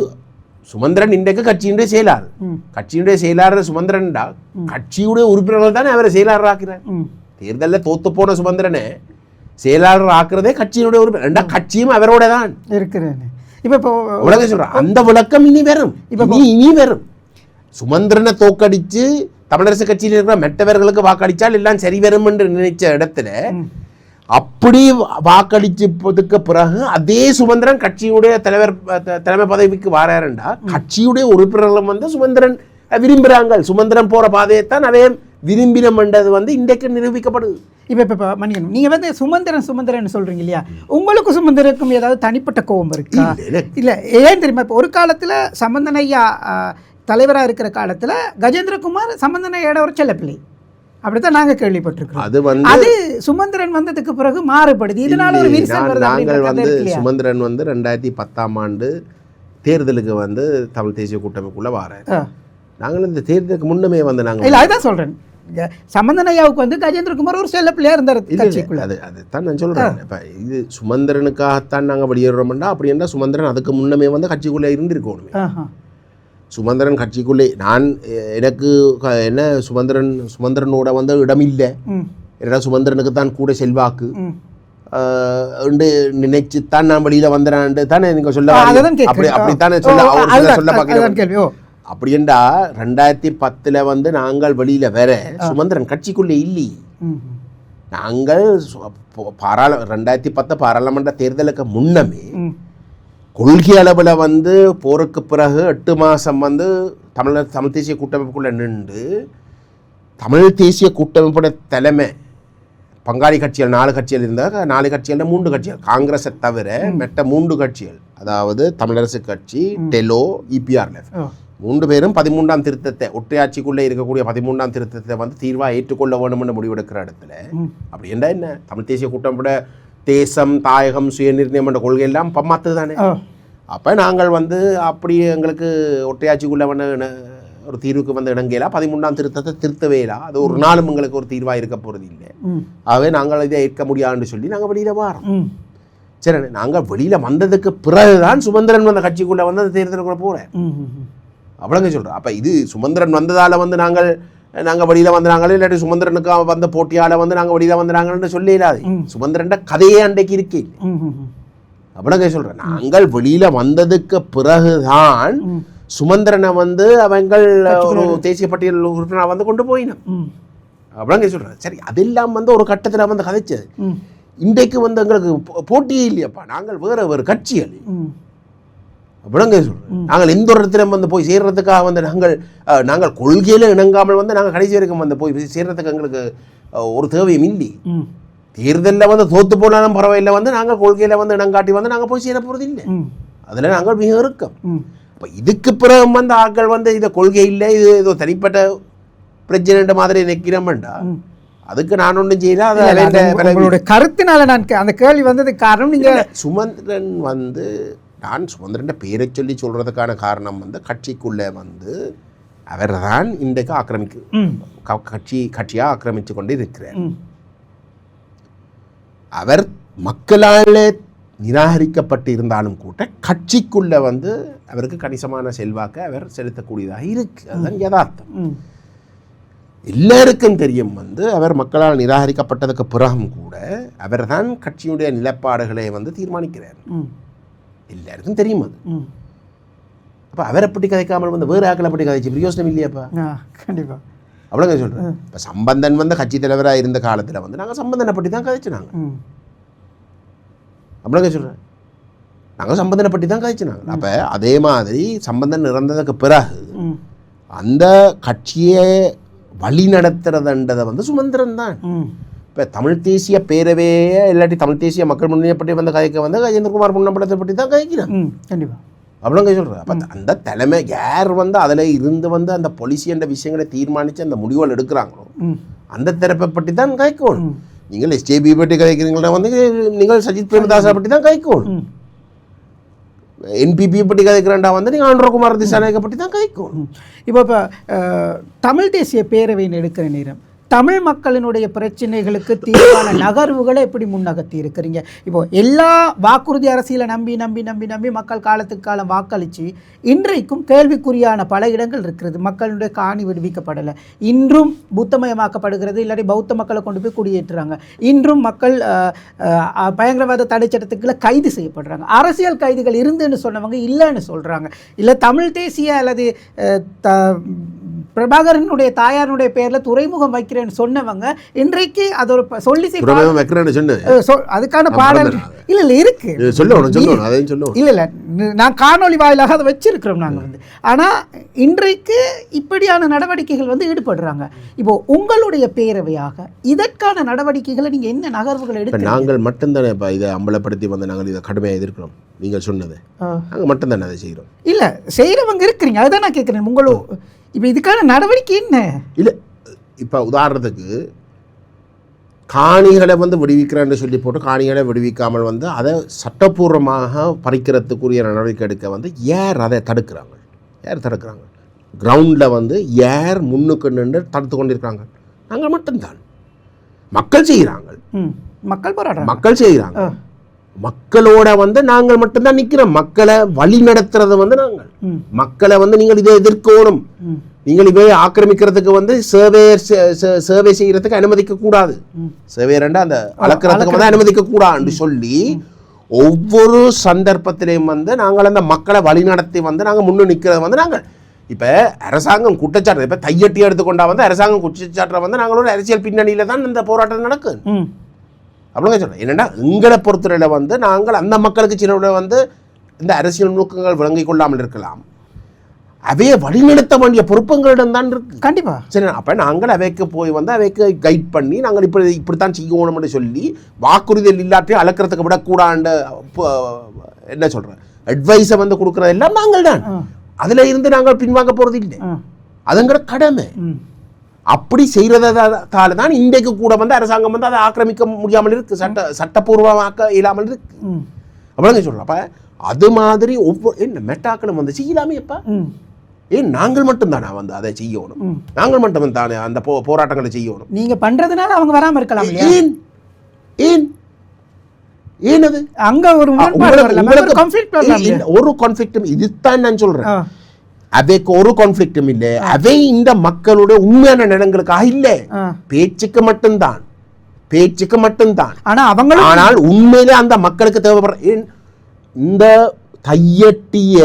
சுமந்திரன் இன்றைக்கு கட்சியினுடைய செயலாளர் சுமந்திரன்டா கட்சியுடைய உறுப்பினர்கள் தானே அவரை செயலாளர் ஆக்கிறார். தேர்தலில் தோத்து போன சுமந்திரனை செயலாளர் ஆக்குறதே கட்சியினுடைய உறுப்பினர். கட்சியும் அவரோட தான் இருக்கிறேன். இப்போ உலக சொல்றேன் அந்த விளக்கம் இனி வரும். சுமந்திரனை தோக்கடிச்சு தமிழரசு கட்சியில் இருக்கிற மெட்டவர்களுக்கு வாக்களிச்சால் எல்லாம் சரி வரும் என்று நினைச்ச இடத்துல அப்படி வாக்களிச்சதுக்கு பிறகு அதே சுமந்திரன் கட்சியுடைய தலைமை பதவிக்கு வராருண்டா கட்சியுடைய உறுப்பினர்களும் வந்து சுமந்திரன் விரும்புகிறாங்க. சுமந்திரன் போற பாதையைத்தான் அதே விரும்பினது வந்து இன்றைக்கு நிரூபிக்கப்படுது. இப்போ மணியன் நீங்க வந்து சுமந்திரன் சொல்றீங்க இல்லையா, உங்களுக்கு சுமந்திரனுக்கும் ஏதாவது தனிப்பட்ட கோபம் இருக்கா? இல்ல ஏன் தெரியுமா, இப்போ ஒரு காலத்துல சம்பந்தன் ஐயா தலைவராக இருக்கிற காலத்துல கஜேந்திரகுமார் சம்பந்தன் ஐயாவோட ஒரு செல்லப்பிள்ளை அப்படித்தான் நாங்க கேள்விப்பட்டிருக்கோம். அது சுமந்திரன் வந்ததுக்கு பிறகு மாறுபடுது. இதனால ஒரு விரிசல் வருது. நாங்கள் வந்து சுமந்திரன் வந்து 2010ஆம் ஆண்டு தேர்தலுக்கு வந்து தமிழ் தேசிய கூட்டமைப்புக்குள்ள வாரார். நாங்கள் இந்த தேர்தலுக்கு முன்னமே வந்து நாங்கள் இல்லை அதுதான் சொல்றேன், சம்பந்தன் ஐயாவுக்கு வந்து கஜேந்திரகுமார் ஒரு செல்ல பிள்ளையா இருந்தார் கட்சிக்குள்ள. அதுதான் நான் சொல்றேன். இப்போ இது சுமந்திரனுக்காகத்தான் நாங்கள் வெளியேறோம்னா அப்படி என்றால் சுமந்திரன் அதுக்கு முன்னமே வந்து கட்சிக்குள்ளே இருந்திருக்கணும். சுமந்திரன் கட்சிக்குள்ளே எனக்கு என்ன சுமந்திரனோட வந்து இடம் இல்லை, ஏன்னா சுமந்திரனுக்கு தான் கூட செல்வாக்கு நினைச்சுத்தான் நான் வெளியில வந்தேன் தானே நீங்க சொல்ல அப்படித்தானே சொல்ல பார்க்கிறோம். அப்படின்டா 2010 வந்து நாங்கள் வெளியில வேற சுமந்திரன் கட்சிக்குள்ளே இல்லை. நாங்கள் 2010 பாராளுமன்ற தேர்தலுக்கு முன்னமே கொள்கை அளவில் வந்து போருக்கு பிறகு 8 மாதம் வந்து தமிழ் தேசிய கூட்டமைப்புக்குள்ளே நின்று தமிழ் தேசிய கூட்டமைப்புடைய தலைமை பங்காளி கட்சிகள் 4 கட்சிகள் இருந்தால் 4 கட்சிகளில் 3 கட்சிகள் காங்கிரஸை தவிர மற்ற 3 கட்சிகள், அதாவது தமிழரசு கட்சி, டெலோ, இபிஆர்எஃப் 3 பேரும் 13ஆம் திருத்தத்தை ஒற்றையாட்சிக்குள்ளே இருக்கக்கூடிய 13ஆம் திருத்தத்தை வந்து தீர்வாக ஏற்றுக்கொள்ள வேணும்னு முடிவெடுக்கிற இடத்துல அப்படி என்ன தமிழ் தேசிய கூட்டமைப்புடைய தேசம் தாயகம் சுயநிர்ணயம் என்ற கொள்கை எல்லாம் பம்மாத்து தானே. அப்போ நாங்கள் வந்து அப்படி எங்களுக்கு ஒற்றையாட்சிக்குள்ள வந்து ஒரு தீர்வுக்கு வந்து இடங்கலா 13ஆம் திருத்தத்தை திருத்தவே இல்லை. அது ஒரு நாளும் எங்களுக்கு ஒரு தீர்வாக இருக்க போகிறது இல்லை. ஆகவே நாங்கள் இதை ஏற்க முடியாதுன்னு சொல்லி நாங்கள் வெளியில் வரோம். சரி, நாங்கள் வெளியில் வந்ததுக்கு பிறகுதான் சுமந்திரன் வந்த கட்சிக்குள்ளே வந்து அந்த தேர்தலுக்குள்ள போகிறேன். அவ்வளோங்க சொல்கிறேன். அப்போ இது சுமந்திரன் வந்ததால் வந்து நாங்கள் வெளியில் வந்தாங்களே இல்லாட்டி சுமந்திரனுக்கு வந்த போட்டியால் வந்து நாங்கள் வெளியில் வந்தாங்கன்னு சொல்லிடாது. சுமந்திரன் கதையே அன்றைக்கு இருக்கே. அப்படிங்க சொல்கிறேன். நாங்கள் வெளியில் வந்ததுக்கு பிறகுதான் சுமந்திரனை வந்து அவங்கள் ஒரு தேசிய பட்டியல் உறுப்பினராக வந்து கொண்டு போயினோம். அப்படிங்க சொல்கிறேன். சரி, அதெல்லாம் வந்து ஒரு கட்டத்தில் வந்து கதைச்சது. இன்றைக்கு வந்து எங்களுக்கு போட்டியே இல்லையப்பா, நாங்கள் வேறு கட்சிகள். அப்படிங்க சொல்கிறேன். நாங்கள் எந்த ஒரு இடத்துல வந்து போய் சேர்றதுக்காக வந்து நாங்கள் கொள்கையில் இணங்காமல் வந்து நாங்கள் கடைசி வரைக்கும் வந்து போய் சேர்றதுக்கு எங்களுக்கு ஒரு தேவையும் இல்லை. தேர்தலில் வந்து தோத்து போனாலும் பரவாயில்லை, வந்து நாங்கள் கொள்கையில் வந்து இனங்காட்டி வந்து நாங்கள் போய் சேர போகிறது இல்லை. அதில் நாங்கள் மிக இருக்கோம். இப்போ இதுக்கு பிறகு வந்து ஆட்கள் வந்து இதை கொள்கை இல்லை, இது ஏதோ தனிப்பட்ட பிரச்சனை மாதிரி நிற்கிறோம்டா அதுக்கு நான் ஒன்றும் செய்யல. அது கருத்தினால நான் அந்த கேள்வி வந்ததுக்கு காரணம் நீங்கள் சுமந்திரன் வந்து நான் சுமந்திரன் பேரை சொல்லி சொல்றதுக்கான காரணம் வந்து கட்சிக்குள்ளே வந்து அவர் தான் இன்றைக்கு கட்சியாக ஆக்கிரமித்து கொண்டு இருக்கிறார். அவர் மக்களால் நிராகரிக்கப்பட்டு இருந்தாலும் கூட கட்சிக்குள்ள வந்து அவருக்கு கணிசமான செல்வாக்கு அவர் செலுத்தக்கூடியதாக இருக்கு. அதுதான் யதார்த்தம். எல்லாருக்கும் தெரியும் வந்து அவர் மக்களால் நிராகரிக்கப்பட்டதுக்கு பிறகும் கூட அவர் தான் கட்சியுடைய நிலைப்பாடுகளை வந்து தீர்மானிக்கிறார். எல்லாருக்கும் தெரியும் அது. அப்போ அவரை பற்றி கதைக்காமல் வந்து வேறு ஆக்களை பற்றி கதைச்சு பிரயோசனம் இல்லையாப்பா? கண்டிப்பாக. அவ்வளோங்க சொல்கிறேன். இப்போ சம்பந்தன் வந்து கட்சி தலைவராக இருந்த காலத்தில் வந்து நாங்கள் சம்பந்தனை பற்றி தான் கதைச்சினாங்க. அவ்வளோங்க சொல்கிறேன், நாங்கள் சம்பந்தனை பற்றி தான் கதைச்சினாங்க. அப்போ அதே மாதிரி சம்பந்தன் இறந்ததுக்கு பிறகு அந்த கட்சியை வழி நடத்துறதுன்றதை வந்து சுமந்திரன் தான். இப்போ தமிழ் தேசிய பேரவையே இல்லாட்டி தமிழ் தேசிய மக்கள் முன்னணியை பற்றி வந்து கதைக்க வந்து கஜேந்திரகுமார் பொன்னம்பலத்தை பற்றி தான் கதைக்கிறான். கண்டிப்பாக அவ்வளோங்க சொல்கிறேன். அப்போ அந்த தலைமை யார் வந்து அதில் இருந்து வந்து அந்த பொலிசி என்ற விஷயங்களை தீர்மானித்து அந்த முடிவுகள் எடுக்கிறாங்களோ அந்த தரப்பை பற்றி தான் கதைக்கணும். நீங்கள் எஸ்ஜேபி பற்றி கதைக்கிறீங்களா வந்து நீங்கள் சஜித் பிரேமதாசை பற்றி தான் கதைக்கணும். என்பிபியை பற்றி கதைக்கிறேன்டா வந்து நீங்கள் அனுரகுமார் திசாநாயகை பற்றி தான் கதைக்கணும். இப்போ தமிழ் தேசிய பேரவையின் எடுக்கிற நேரம் தமிழ் மக்களினுடைய பிரச்சனைகளுக்கு தீர்வான நகர்வுகளை எப்படி முன்னகர்த்தி இருக்கிறீங்க? இப்போ எல்லா வாக்குறுதி அரசியலை நம்பி நம்பி நம்பி நம்பி மக்கள் காலத்துக்கு காலம் வாக்களித்து இன்றைக்கும் கேள்விக்குறியான பல இடங்கள் இருக்கிறது. மக்களுடைய காணி விடுவிக்கப்படலை, இன்றும் புத்தமயமாக்கப்படுகிறது, இல்லாட்டி பௌத்த மக்களை கொண்டு போய் குடியேற்றுறாங்க, இன்றும் மக்கள் பயங்கரவாத தடை சட்டத்துக்குள்ள கைது செய்யப்படுறாங்க. அரசியல் கைதுகள் இருந்துன்னு சொன்னவங்க இல்லைன்னு சொல்கிறாங்க. இல்லை தமிழ் தேசிய அல்லது பிரபாகரனுடைய தாயாருடைய பேர்ல துறைமுகம் வைக்கிறேன்னு சொன்னவங்க இன்றைக்கு அது ஒரு சொல்லி அதுக்கான பாடல் இல்ல இருக்கு. இல்ல நான் காணொலி வாயிலாக அதை வச்சிருக்கிறோம் நாங்க வந்து. ஆனா இன்றைக்கு இப்படியான நடவடிக்கைகள் வந்து ஈடுபடுறாங்க. இப்போ உங்களுடைய பேரவையாக இதற்கான நடவடிக்கைகளை நீங்க என்ன நகர்வுகள் எடுக்க? நாங்கள் மட்டும்தானே இதை அம்பலப்படுத்தி வந்து நாங்கள் இதை கடுமையாக எதிர்க்கிறோம். நீங்கள் சொன்னது நாங்கள் மட்டும்தானே அதை செய்கிறோம். இல்ல செய்யறவங்க இருக்கிறீங்க, அதுதான் நான் கேட்குறேன். உங்களும் இப்போ இதுக்கான நடவடிக்கை என்ன? இல்லை இப்போ உதாரணத்துக்கு காணிகளை வந்து விடுவிக்கிறேன்னு சொல்லி போட்டு காணிகளை விடுவிக்காமல் வந்து அதை சட்டப்பூர்வமாக பறிக்கிறதுக்குரிய நடவடிக்கை எடுக்க வந்து அதை தடுக்கிறாங்க. யார் தடுக்கிறாங்க? கிரவுண்டில் வந்து யார் முன்னுக்கு நின்று தடுத்து கொண்டிருக்கிறாங்க? நாங்கள் மட்டும்தான். மக்கள் செய்கிறாங்க, மக்கள் போராட்டம், மக்கள் செய்கிறாங்க. மக்களோட வந்து நாங்கள் மட்டும்தான் நிற்கிறோம். மக்களை வழி நடத்துறது வந்து நாங்கள். மக்களை வந்து நீங்கள் இதை எதிர்க்கணும், நீங்கள் இவை ஆக்கிரமிக்கிறதுக்கு வந்து சேவை செய்யறதுக்கு அனுமதிக்க கூடாது, சேவையரண்டா அந்த அளக்கிறதுக்கு வந்து அனுமதிக்க கூடாதுன்னு சொல்லி ஒவ்வொரு சந்தர்ப்பத்திலையும் வந்து நாங்கள் அந்த மக்களை வழி நடத்தி வந்து நாங்கள் முன்னு நிற்கிறது வந்து நாங்கள். இப்போ அரசாங்கம் குற்றச்சாட்டு இப்போ தையட்டி எடுத்துக்கொண்டா வந்து அரசாங்கம் குற்றச்சாட்டை வந்து நாங்களோட அரசியல் பின்னணியில் தான் இந்த போராட்டம் நடக்குது. அப்படிங்க சொல்கிறேன். என்னென்னா எங்களை பொறுத்தவரையில் வந்து நாங்கள் அந்த மக்களுக்கு சில வந்து இந்த அரசியல் நோக்கங்கள் விளங்கிக் கொள்ளாமல் இருக்கலாம், அவையை வழிநடத்த வேண்டிய பொறுப்புங்களிடம் தான் இருக்கு. கண்டிப்பாக. சரி, அப்போ நாங்கள் அவைக்கு போய் வந்து அவைக்கு கைட் பண்ணி நாங்கள் இப்படித்தான் செய்யணும்னு சொல்லி வாக்குறுதிகள் இல்லாட்டி அளக்கிறதுக்கு விடக்கூடாண்டு என்ன சொல்கிறேன் அட்வைஸை வந்து கொடுக்குறது எல்லாம் நாங்கள் தான். அதில் இருந்து நாங்கள் பின்வாங்க போகிறது இல்லை, அதுங்கிற கடமை. அப்படி செய்கிறதால தான் இன்றைக்கு கூட வந்து அரசாங்கம் வந்து அதை ஆக்கிரமிக்க முடியாமல் இருக்கு, சட்டப்பூர்வமாக்க இயலாமல் இருக்கு. அப்படிங்க சொல்லலாம். அப்போ அது மாதிரி ஒவ்வொரு என்ன மெட்டாக்களும் வந்து செய்யலாமே. அப்பா ஏன் நாங்கள் மட்டும்தானே வந்து அதை செய்யணும்? நாங்கள் மட்டும் தானே அந்த போராட்டங்களை செய்யணும்? நீங்க பண்றதுனால அவங்க வராமல் இருக்கலாம். ஏன் ஏன் ஏன் அது அங்க ஒரு கான்ஃப்ளிக்டும் இதுதான் நான் சொல்றேன். அவைக்கு ஒரு கான்ஃப்ளிக்டும் இல்லை. அவை இந்த மக்களுடைய உண்மையான நிலங்களுக்காக இல்லை, பேச்சுக்கு மட்டும்தான், பேச்சுக்கு மட்டும்தான். ஆனால் உண்மையிலே அந்த மக்களுக்கு தேவைப்படுற இந்த கையெட்டிய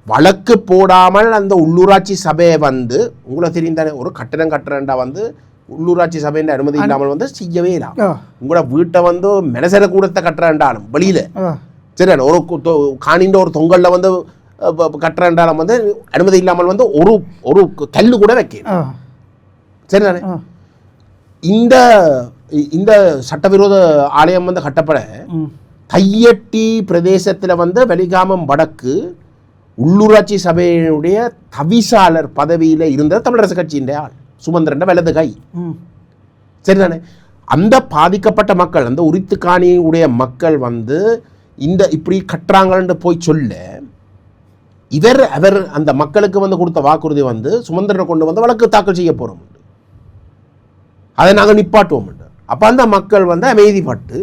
வழக்கு போடாமல் அந்த உள்ளூராட்சி சபையை வந்து உங்களுக்கு தெரியும் தானே, ஒரு கட்டடம் கட்டுறேன்டா வந்து உள்ளூராட்சி சபையின் அனுமதி இல்லாமல் வந்து செய்யவே இல்லை. உங்களோட வீட்டை வந்து மெனசர கூடத்தை கட்டுறேன்டாலும் வெளியில சரி ஒரு காணின்ற ஒரு தொங்கல்ல வந்து கட்டுறேன்டாலும் வந்து அனுமதி இல்லாமல் வந்து ஒரு ஒரு கல்லு கூட வைக்க சரிதானே. இந்த இந்த சட்டவிரோத ஆலயம் வந்து கட்டப்பட கையெட்டி பிரதேசத்தில் வந்து வெளிகாமம் வடக்கு உள்ளூராட்சி சபையினுடைய தவிசாளர் பதவியில் இருந்த தமிழரசு கட்சியின் ஆள் சுமந்திரன் வலது கை சரிதானே. அந்த பாதிக்கப்பட்ட மக்கள் அந்த உரித்து காணி உடைய மக்கள் வந்து இந்த இப்படி கட்டுறாங்கன்னு போய் சொல்ல அவர் அந்த மக்களுக்கு வந்து கொடுத்த வாக்குறுதி வந்து சுமந்திரனை கொண்டு வந்து வழக்கு தாக்கல் செய்ய போறோம், அதை நாங்கள் நிப்பாட்டுவோம். அப்ப அந்த மக்கள் வந்து அமைதிப்பட்டு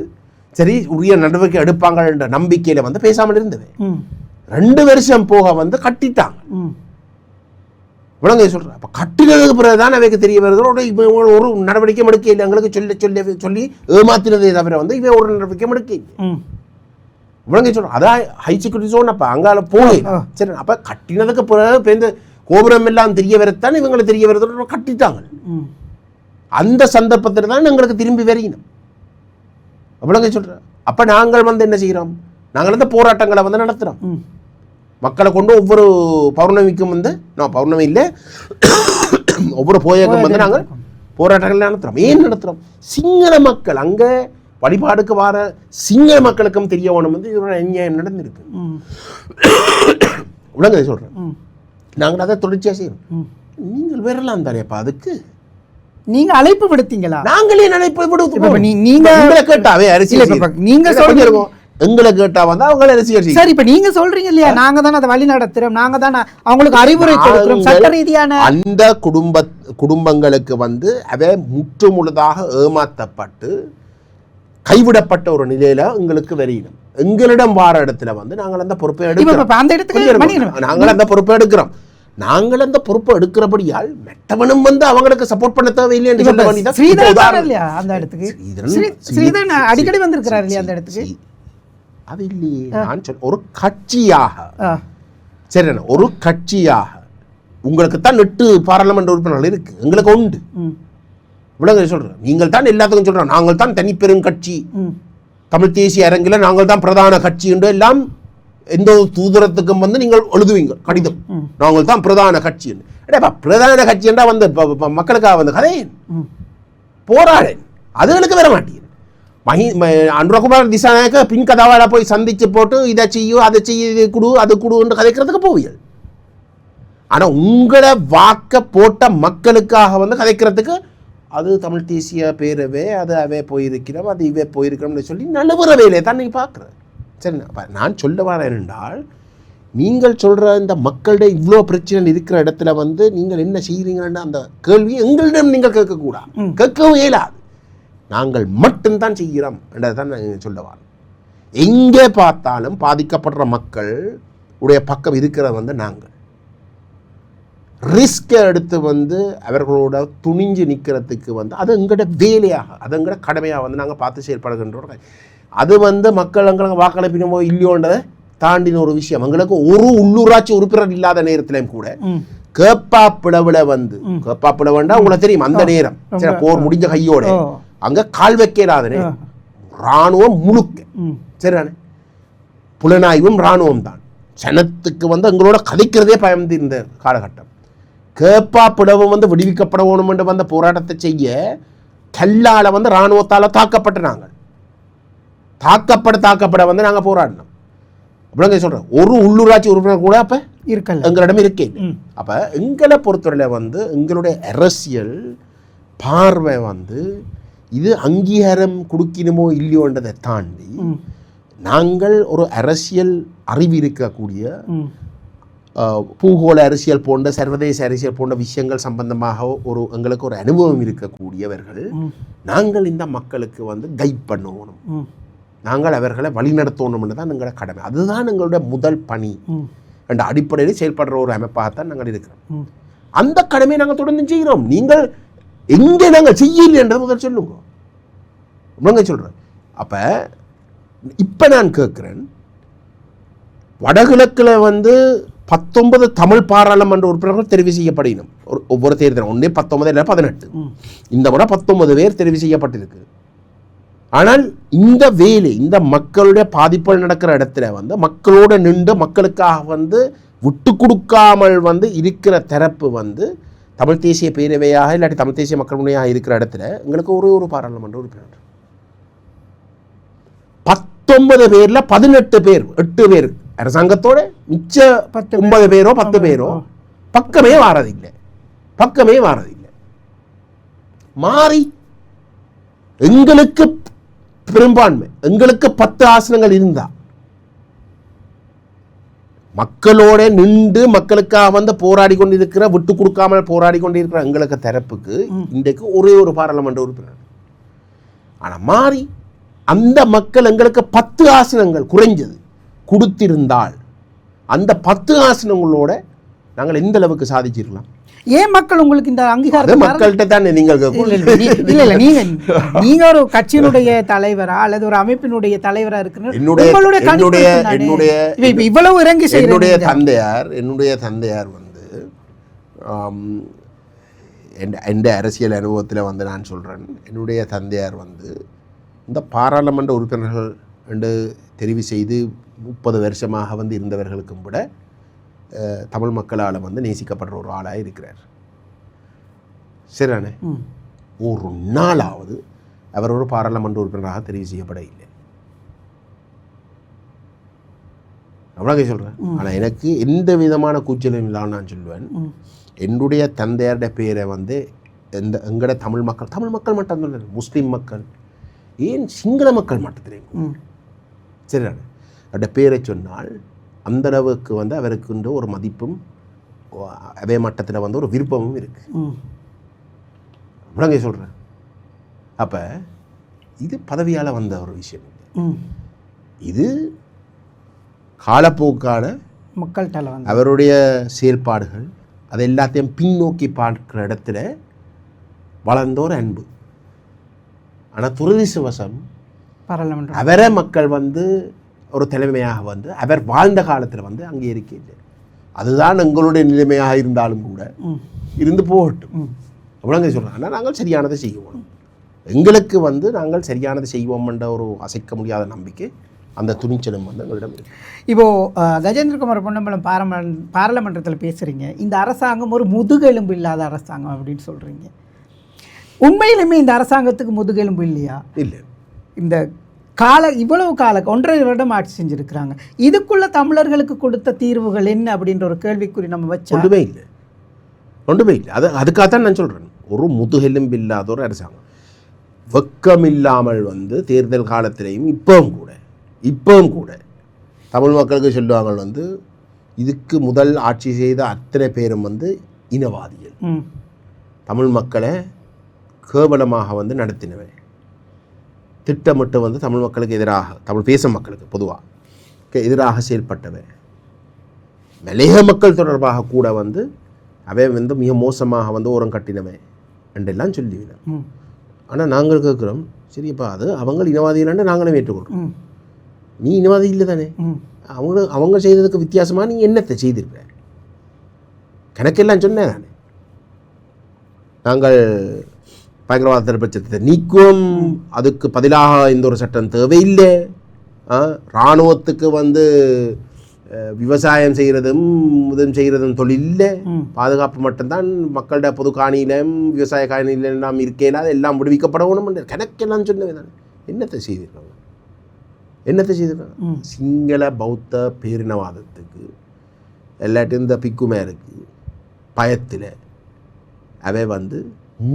சரி உரிய நடவடிக்கை எடுப்பாங்க என்ற நம்பிக்கையில வந்து பேசாமல் இருந்தது. 2 வருஷம் போக வந்து கட்டிட்டாங்க. விளங்க சொல்றேன். அப்ப கட்டினதுக்கு பிறகுதான் அவைக்கு தெரிய வருது ஒரு நடவடிக்கை எடுக்க இல்லை, எங்களுக்கு சொல்லி ஏமாத்தினதே தவிர வந்து இவன் ஒரு நடவடிக்கை எடுக்க இல்லை. விளங்க சொல்றேன். அதான் ஹை செக்யூரிட்டி ஜோன். அப்ப அங்கால போய் சரி அப்ப கட்டினதுக்கு பிறகு கோபுரம் எல்லாம் தெரிய வரத்தான் இவங்களை தெரிய வரதோட கட்டிட்டாங்க. அந்த சந்தர்ப்பத்தில் தான் எங்களுக்கு திரும்பி வரையணும். அவ்வளோங்க சொல்கிறேன். அப்போ நாங்கள் வந்து என்ன செய்கிறோம், நாங்கள் வந்து போராட்டங்களை வந்து நடத்துகிறோம். மக்களை கொண்டு ஒவ்வொரு பௌர்ணமிக்கும் வந்து பௌர்ணமி இல்லை ஒவ்வொரு போயகம் வந்து நாங்கள் போராட்டங்கள் நடத்துகிறோம். ஏன் நடத்துகிறோம்? சிங்கள மக்கள் அங்கே வழிபாடுக்கு வர சிங்கள மக்களுக்கும் தெரிய வேணும் வந்து இதோட அநியாயம் நடந்திருக்கு. உலக சொல்கிறேன். நாங்கள் அதை தொடர்ச்சியாக செய்யணும். நீங்கள் வரலாம் தானேப்பா, அதுக்கு நீங்க அழைப்பு விடுத்தீங்களா? நாங்களே அழைப்பு விடுவோம். நீங்க கேட்டாவே அரசியல் நீங்க சொல்லிருக்கோம், எங்களை கேட்டா வந்து அவங்க அரசியல். சரி, இப்ப நீங்க சொல்றீங்க இல்லையா, நாங்க தானே அதை வழி நடத்துறோம், நாங்க தானே அவங்களுக்கு அறிவுரை கொடுக்கிறோம். சட்ட ரீதியான அந்த குடும்பங்களுக்கு வந்து அவை முற்று முழுதாக ஏமாற்றப்பட்டு கைவிடப்பட்ட ஒரு நிலையில எங்களுக்கு வரையணும். எங்களிடம் வார இடத்துல வந்து நாங்கள் அந்த பொறுப்பை எடுக்கிறோம். நாங்கள் அந்த பொறுப்பை எடுக்கிறோம். நாங்கள் அந்த பொறுப்பை எடுக்கிறபடியால் மெட்டவனும் வந்து அவங்களுக்கு சப்போர்ட் பண்ண தேவையில்லை என்று சொல்ல வேண்டியதான். அடிக்கடி வந்திருக்கிறார் இல்லையா அந்த இடத்துக்கு? அது இல்லையே, நான் சொல்ல ஒரு கட்சியாக சரி, ஒரு கட்சியாக உங்களுக்கு தான் 8 பாராளுமன்ற உறுப்பினர்கள் இருக்கு, எங்களுக்கு உண்டு. இவ்வளவு சொல்றேன். நீங்கள் தான் எல்லாத்துக்கும் சொல்றோம், நாங்கள் தான் தனிப்பெரும் கட்சி, தமிழ் தேசிய அரங்கில் நாங்கள் தான் பிரதான கட்சி என்று எல்லாம் எந்த தூதரத்துக்கும் வந்து நீங்கள் எழுதுவீங்க கடிதம், நாங்கள் தான் பிரதான கட்சி. பிரதான கட்சி என்றா வந்து மக்களுக்காக வந்து கதையேன் போராடேன், அதுகளுக்கு வர மாட்டேன். அனுரகுமார் திசாநாயக்க பின் கதாவால போய் சந்திச்சு போட்டு இதை செய்யும் அதை செய்ய, இது குடு அது குடுன்னு கதைக்கிறதுக்கு போவீர்கள். ஆனா உங்களை வாக்க போட்ட மக்களுக்காக வந்து கதைக்கிறதுக்கு அது தமிழ் தேசிய பேரவே அது அவே போயிருக்கிறோம், அது இவே போயிருக்கிறோம்னு சொல்லி நழுவுற வேலையை தான் நீ பார்க்குற. சரி, நான் சொல்ல வரேன் என்றால், நீங்கள் சொல்கிற இந்த மக்களுடைய இவ்வளோ பிரச்சனை இருக்கிற இடத்துல வந்து நீங்கள் என்ன செய்கிறீங்கன்னு அந்த கேள்வி எங்களிடம் நீங்கள் கேட்கக்கூடாது, கேட்கவும் இயலாது. நாங்கள் மட்டும்தான் செய்கிறோம் என்றதை தான் நான் சொல்ல வரேன். எங்கே பார்த்தாலும் பாதிக்கப்படுற மக்கள் உடைய பக்கம் இருக்கிறத வந்து நாங்கள் ரிஸ்கை எடுத்து வந்து அவர்களோட துணிஞ்சு நிற்கிறதுக்கு வந்து அது எங்களோட வேலையாக, அது எங்களோட கடமையாக வந்து நாங்கள் பார்த்து செயல்படுகின்றோம். அது வந்து மக்கள் எங்களுக்கு வாக்களிப்பினமோ இல்லையோன்றதை தாண்டின ஒரு விஷயம். எங்களுக்கு ஒரு உள்ளூராட்சி உறுப்பினர் இல்லாத நேரத்திலையும் கூட கேப்பாப்பிளவில் வந்து கேப்பாப்பிளவுண்டா உங்களுக்கு தெரியும், அந்த நேரம் சரி போர் முடிஞ்ச கையோட அங்கே கால் வைக்கிறாதனே இராணுவம் முழுக்க சரிதானே, புலனாய்வும் இராணுவம் தான் சனத்துக்கு வந்து எங்களோட கதைக்கிறதே பயந்து இந்த காலகட்டம். கேப்பாப்பிளவும் வந்து விடுவிக்கப்பட வேணும் என்று வந்த போராட்டத்தை செய்ய கல்லால வந்து இராணுவத்தால் தாக்கப்பட்ட நாங்கள் தாக்கப்பட வந்து நாங்கள் போராடினோம். அப்படிங்க சொல்கிறேன். ஒரு உள்ளூராட்சி உறுப்பினர் கூட அப்போ இருக்கல எங்களிடம் இருக்கே. அப்போ எங்களை பொறுத்தவரையில் வந்து எங்களுடைய அரசியல் பார்வை வந்து இது அங்கீகாரம் கொடுக்கணுமோ இல்லையோன்றதை தாண்டி நாங்கள் ஒரு அரசியல் அறிவு இருக்கக்கூடிய பூகோள அரசியல் போன்ற சர்வதேச அரசியல் போன்ற விஷயங்கள் சம்பந்தமாக எங்களுக்கு ஒரு அனுபவம் இருக்கக்கூடியவர்கள். நாங்கள் இந்த மக்களுக்கு வந்து கைட் பண்ணணும், நாங்கள் அவர்களை வழிநடத்தணும்னு தான் எங்களோட கடமை. அதுதான் எங்களுடைய முதல் பணி என்ற அடிப்படையில் செயல்படுற ஒரு அமைப்பாகத்தான் நாங்கள் இருக்கிறோம். அந்த கடமையை நாங்கள் தொடர்ந்து செய்கிறோம். நீங்கள் எங்கே நாங்கள் செய்யலை என்றதை முதல் சொல்லுங்க. உங்க சொல்கிறேன். அப்போ இப்போ நான் கேட்குறேன், வடகிழக்கில் வந்து 19 தமிழ் பாராளுமன்ற உறுப்பினர்கள் தெரிவு செய்யப்படணும் ஒவ்வொரு தேர்தலும். ஒன்றே 19 இல்லை 18, இந்த முறை 19 பேர் தெரிவு செய்யப்பட்டிருக்கு. ஆனால் இந்த வேலை இந்த மக்களுடைய பாதிப்புகள் நடக்கிற இடத்துல வந்து மக்களோட நின்று மக்களுக்காக வந்து விட்டு கொடுக்காமல் வந்து இருக்கிற தரப்பு வந்து தமிழ் தேசிய பேரவையாக இல்லாட்டி தமிழ் தேசிய மக்கள் முனையாக இருக்கிற இடத்துல எங்களுக்கு ஒரு பாராளுமன்ற உறுப்பினர் 19 பேர்ல 18 பேர் 8 பேர் அரசாங்கத்தோட மிச்ச 9 பேரோ 10 பேரோ பக்கமே வாரதில்லை மாறி எங்களுக்கு பெரும்பான்மை எங்களுக்கு 10 ஆசனங்கள் இருந்தா மக்களோட நின்று மக்களுக்காக வந்து போராடி கொண்டிருக்கிற விட்டு கொடுக்காமல் போராடி கொண்டிருக்கிற எங்களுக்கு தரப்புக்கு இன்றைக்கு ஒரு பாராளுமன்ற உறுப்பினர். ஆனா மாறி அந்த மக்கள் எங்களுக்கு 10 ஆசனங்கள் குறைஞ்சது கொடுத்திருந்தால் அந்த 10 ஆசனங்களோட நாங்கள் எந்த அளவுக்கு சாதிச்சிருக்கலாம்? ஏன் மக்கள் உங்களுக்கு இந்த அங்கீகாரம் மக்கள்கிட்ட தான் நீங்க ஒரு கட்சியினுடைய தலைவரா அல்லது ஒரு அமைப்பினுடைய தலைவரா இருக்கிற இவ்வளவு இறங்கி என்னுடைய தந்தையார் வந்து எந்த அரசியல் அனுபவத்தில் வந்து நான் சொல்கிறேன், என்னுடைய தந்தையார் வந்து இந்த பாராளுமன்ற உறுப்பினர்கள் என்று தெரிவு செய்து 30 வருஷமாக வந்து இருந்தவர்களுக்கும் கூட தமிழ் மக்களால் வந்து நேசிக்கப்படுற ஒரு ஆளாக இருக்கிறார். சரிதானே? ஒரு நாளாவது அவர் ஒரு பாராளுமன்ற உறுப்பினராக தெரிவு செய்யப்பட இல்லை. அவ்வளோ சொல்கிறேன். ஆனால் எனக்கு எந்த விதமான கூச்சலும் இல்லாமல் நான் சொல்லுவேன், என்னுடைய தந்தையாருடைய பேரை வந்து எங்கட தமிழ் மக்கள் மட்டும் சொல்ல, முஸ்லீம் மக்கள், ஏன் சிங்கள மக்கள் மட்டும் தெரியும். சரிதானே? அவருடைய பேரை சொன்னால் அந்த அளவுக்கு வந்து அவருக்குன்ற ஒரு மதிப்பும் அதே மட்டத்தில் வந்து ஒரு விருப்பமும் இருக்கு. அவ்வளோங்க சொல்கிறேன். அப்போ இது பதவியால் வந்த ஒரு விஷயம் இல்லை, இது காலப்போக்கான மக்கள்கிட்ட அவருடைய செயல்பாடுகள் அதை எல்லாத்தையும் பின்னோக்கி பார்க்குற இடத்துல வளர்ந்த ஒரு அன்பு. ஆனால் துரதிர்ஷ்டவசம் அவரை மக்கள் வந்து ஒரு தலைமையாக வந்து அவர் வாழ்ந்த காலத்தில் வந்து அங்கே இருக்கின்ற அதுதான் எங்களுடைய நிலைமையாக இருந்தாலும் கூட இருந்து போகட்டும். அவ்வளோங்க சொல்கிறேன். ஆனால் நாங்கள் சரியானதை செய்வோம், எங்களுக்கு வந்து நாங்கள் சரியானதை செய்வோம்ன்ற ஒரு அசைக்க முடியாத நம்பிக்கை, அந்த துணிச்சலும் வந்து எங்களிடம் இருக்கு. இப்போது கஜேந்திரகுமார் பொன்னம்பலம் பாராளுமன்றத்தில் பேசுகிறீங்க, இந்த அரசாங்கம் ஒரு முதுகெலும்பு இல்லாத அரசாங்கம் அப்படின்னு சொல்கிறீங்க. உண்மையிலுமே இந்த அரசாங்கத்துக்கு முதுகெலும்பு இல்லையா? இல்லை. இந்த இவ்வளவு 1.5 வருடம் ஆட்சி செஞ்சுருக்கிறாங்க, இதுக்குள்ள தமிழர்களுக்கு கொடுத்த தீர்வுகள் என்ன அப்படின்ற ஒரு கேள்விக்குறி நம்ம வச்சா ஒன்றுமே இல்லை. அதுக்காகத்தான் நான் சொல்கிறேன், ஒரு முதுகெலும்பு இல்லாத ஒரு அரசாங்கம். வெக்கம் இல்லாமல் வந்து தேர்தல் காலத்திலையும் இப்பவும் கூட தமிழ் மக்களுக்கு சொல்லுவாங்க வந்து, இதுக்கு முதல் ஆட்சி செய்த அத்தனை பேரும் வந்து இனவாதிகள், தமிழ் மக்களை கேவலமாக வந்து நடத்தினவை, திட்டமிட்டு வந்து தமிழ் மக்களுக்கு எதிராக, தமிழ் பேசும் மக்களுக்கு பொதுவாக எதிராக செயல்பட்டவை, மலையக மக்கள் தொடர்பாக கூட வந்து அவை வந்து மிக மோசமாக வந்து ஓரம் கட்டினவை என்றெல்லாம் சொல்லிவிடும். ஆனால் நாங்கள் கேட்குறோம், சரிப்பா அது அவங்க இனவாதிகளான்னு நாங்களும் ஏற்றுக்கொள்கிறோம். நீ இனவாதி இல்லை தானே, அவங்க செய்ததுக்கு வித்தியாசமாக நீ என்னத்தை செய்திருக்க? கணக்கெல்லாம் சொன்னேன் தானே. நாங்கள் பயங்கரவாத பிரச்சனை நீக்கும், அதுக்கு பதிலாக இந்த ஒரு சட்டம் தேவையில்லை. இராணுவத்துக்கு வந்து விவசாயம் செய்கிறதும் இதுவும் செய்கிறதும் தொழில் இல்லை, பாதுகாப்பு மட்டும்தான், மக்களோட பொது காணியிலும் விவசாய காணியிலும் எல்லாம் இருக்கையில் அது எல்லாம் விடுவிக்கப்படணும். கணக்கெல்லாம் சொன்னவே தானே. என்னத்தை செய்திருக்காங்க? சிங்கள பௌத்த பேரினவாதத்துக்கு எல்லாட்டும் இந்த பிக்குமேருக்கு பயத்தில் அவை வந்து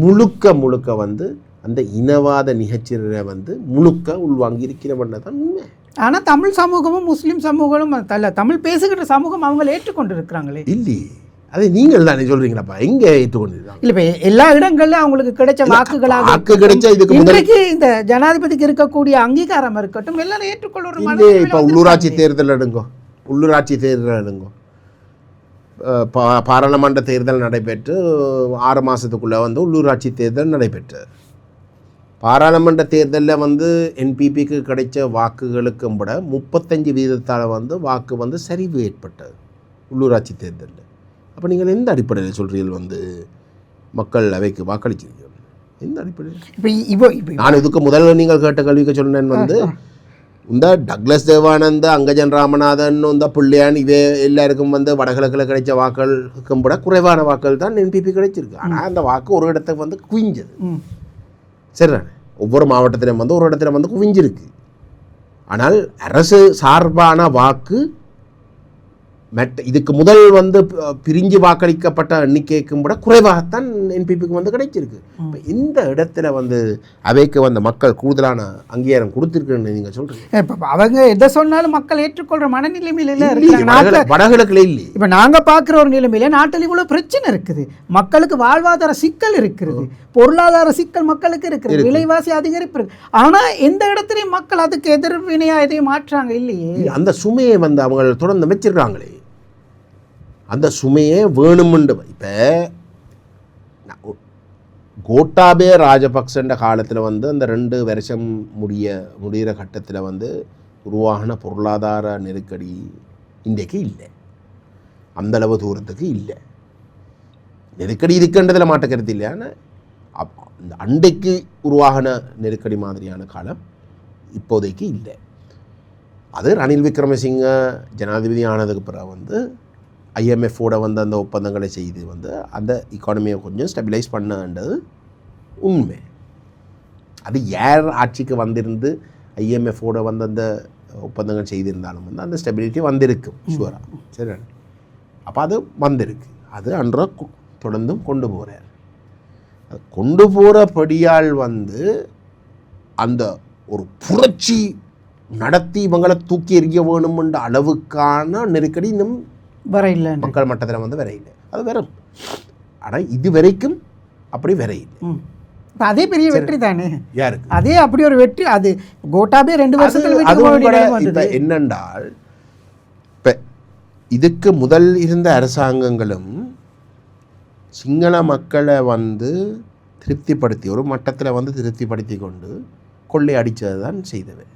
முழுக்க வந்து அந்த இனவாத நிகழ்ச்சியை வந்து முழுக்க உள்வாங்கி இருக்கிறவண்ண தான் உண்மை. ஆனால் தமிழ் சமூகமும் முஸ்லீம் சமூகமும் தமிழ் பேசுகிற சமூகம் அவங்களை ஏற்றுக்கொண்டு இருக்கிறாங்களே. இல்லையே, அதை நீங்கள் தானே சொல்றீங்களாப்பா, எங்கே ஏற்றுக்கொண்டிருக்காங்க? இல்லை, இப்போ எல்லா இடங்கள்ல அவங்களுக்கு கிடைச்ச வாக்குகளாக கிடைச்சா இதுக்கு இன்றைக்கு இந்த ஜனாதிபதிக்கு இருக்கக்கூடிய அங்கீகாரம் இருக்கட்டும், எல்லாரும் ஏற்றுக்கொள்ளுற. இப்போ உள்ளூராட்சி தேர்தல் எடுங்கோ, பாராளுமன்ற தேர்தல் நடைபெற்று 6 மாதத்துக்குள்ளே வந்து உள்ளூராட்சி தேர்தல் நடைபெற்றது. பாராளுமன்ற தேர்தலில் வந்து என்பிபிக்கு கிடைச்ச வாக்குகளுக்கும் விட 35% வந்து வாக்கு வந்து சரிவு ஏற்பட்டது உள்ளூராட்சி தேர்தலில். அப்போ நீங்கள் எந்த அடிப்படையில் சொல்கிறீர்கள் வந்து மக்கள் அவைக்கு வாக்களிச்சிருக்கீங்க? எந்த அடிப்படையில்? இப்போ நான் இதுக்கு முதல்ல நீங்கள் கேட்ட கல்விக்கு சொன்னேன் வந்து, இந்த டக்ளஸ் தேவானந்த, அங்கஜன் ராமநாதன், இந்த பிள்ளையான் இவை எல்லாருக்கும் வந்து வடகிழக்கில் கிடைச்ச வாக்களுக்கும் விட குறைவான வாக்கள் தான் என்பிபி கிடைச்சிருக்கு. ஆனால் அந்த வாக்கு ஒரு இடத்துக்கு வந்து குவிஞ்சது. சரிதானே? ஒவ்வொரு மாவட்டத்திலும் வந்து ஒரு இடத்துல வந்து குவிஞ்சிருக்கு. ஆனால் அரசு சார்பான வாக்கு இதுக்கு முதல் வந்து பிரிஞ்சு வாக்களிக்கப்பட்ட எண்ணிக்கைக்கும் கூட குறைவாகத்தான் என்பிபிக்கு வந்து கிடைச்சிருக்கு. இப்போ இந்த இடத்துல வந்து அவைக்கு வந்து மக்கள் கூடுதலான அங்கீகாரம் கொடுத்துருக்குன்னு நீங்கள் சொல்கிறீங்க. இப்போ அவங்க எதை சொன்னாலும் மக்கள் ஏற்றுக்கொள்கிற மனநிலைமையில இல்லை, வடகிழக்குல இல்லை. இப்போ நாங்கள் பார்க்குற ஒரு நிலைமையில நாட்டில் இவ்வளோ பிரச்சனை இருக்குது, மக்களுக்கு வாழ்வாதார சிக்கல் இருக்கிறது, பொருளாதார சிக்கல் மக்களுக்கு இருக்குது, விலைவாசி அதிகரிப்பு இருக்கு. ஆனால் எந்த இடத்துலையும் மக்கள் அதுக்கு எதிர்வினையாக எதையும் மாற்றாங்க இல்லையே. அந்த சுமையை வந்து அவங்க தொடர்ந்து வச்சிருக்காங்களே, அந்த சுமையே வேணுமுண்டு. இப்போ கோட்டாபே ராஜபக்சன்ற காலத்தில் வந்து அந்த 2 வருஷம் முடிகிற கட்டத்தில் வந்து உருவாகின பொருளாதார நெருக்கடி இன்றைக்கு இல்லை, அந்தளவு தூரத்துக்கு இல்லை. நெருக்கடி இருக்குன்றதில் மாற்ற கருத்து இல்லை. ஆனால் இந்த அண்டைக்கு உருவாகின நெருக்கடி மாதிரியான காலம் இப்போதைக்கு இல்லை. அது ரணில் விக்ரமசிங்க ஜனாதிபதி ஆனதுக்கு பிறகு வந்து ஐஎம்எஃபோட வந்து அந்த ஒப்பந்தங்களை செய்து வந்து அந்த இக்கானமியை கொஞ்சம் ஸ்டெபிலைஸ் பண்ணன்றது உண்மை. அது யார் ஆட்சிக்கு வந்திருந்து ஐஎம்எஃபோட வந்து அந்த ஒப்பந்தங்கள் செய்திருந்தாலும் வந்து அந்த ஸ்டெபிலிட்டி வந்திருக்கும் ஷுவராக. சரி, அப்போ அது வந்திருக்கு. அது அன்றா தொடர்ந்தும் கொண்டு போகிறார். கொண்டு போகிறபடியால் வந்து அந்த ஒரு புரட்சி நடத்தி இவங்களை தூக்கி எறிய வேணும்ன்ற அளவுக்கான நெருக்கடி இன்னும் வரையில்லை, மக்கள் மட்டத்தில் வந்து வரையில்லை. அது வரும். ஆனால் இது வரைக்கும் அப்படி வரையில்லை. அதே பெரிய வெற்றி தானே யாருக்கு? அதே அப்படி ஒரு வெற்றி. அது கோட்டாபே 2 வருஷத்துல என்னென்றால் இப்போ இதுக்கு முதல் இருந்த அரசாங்கங்களும் சிங்கள மக்களை வந்து திருப்திப்படுத்தி ஒரு மட்டத்தில் வந்து திருப்திப்படுத்தி கொண்டு கொள்ளை அடித்தது தான் செய்தவை.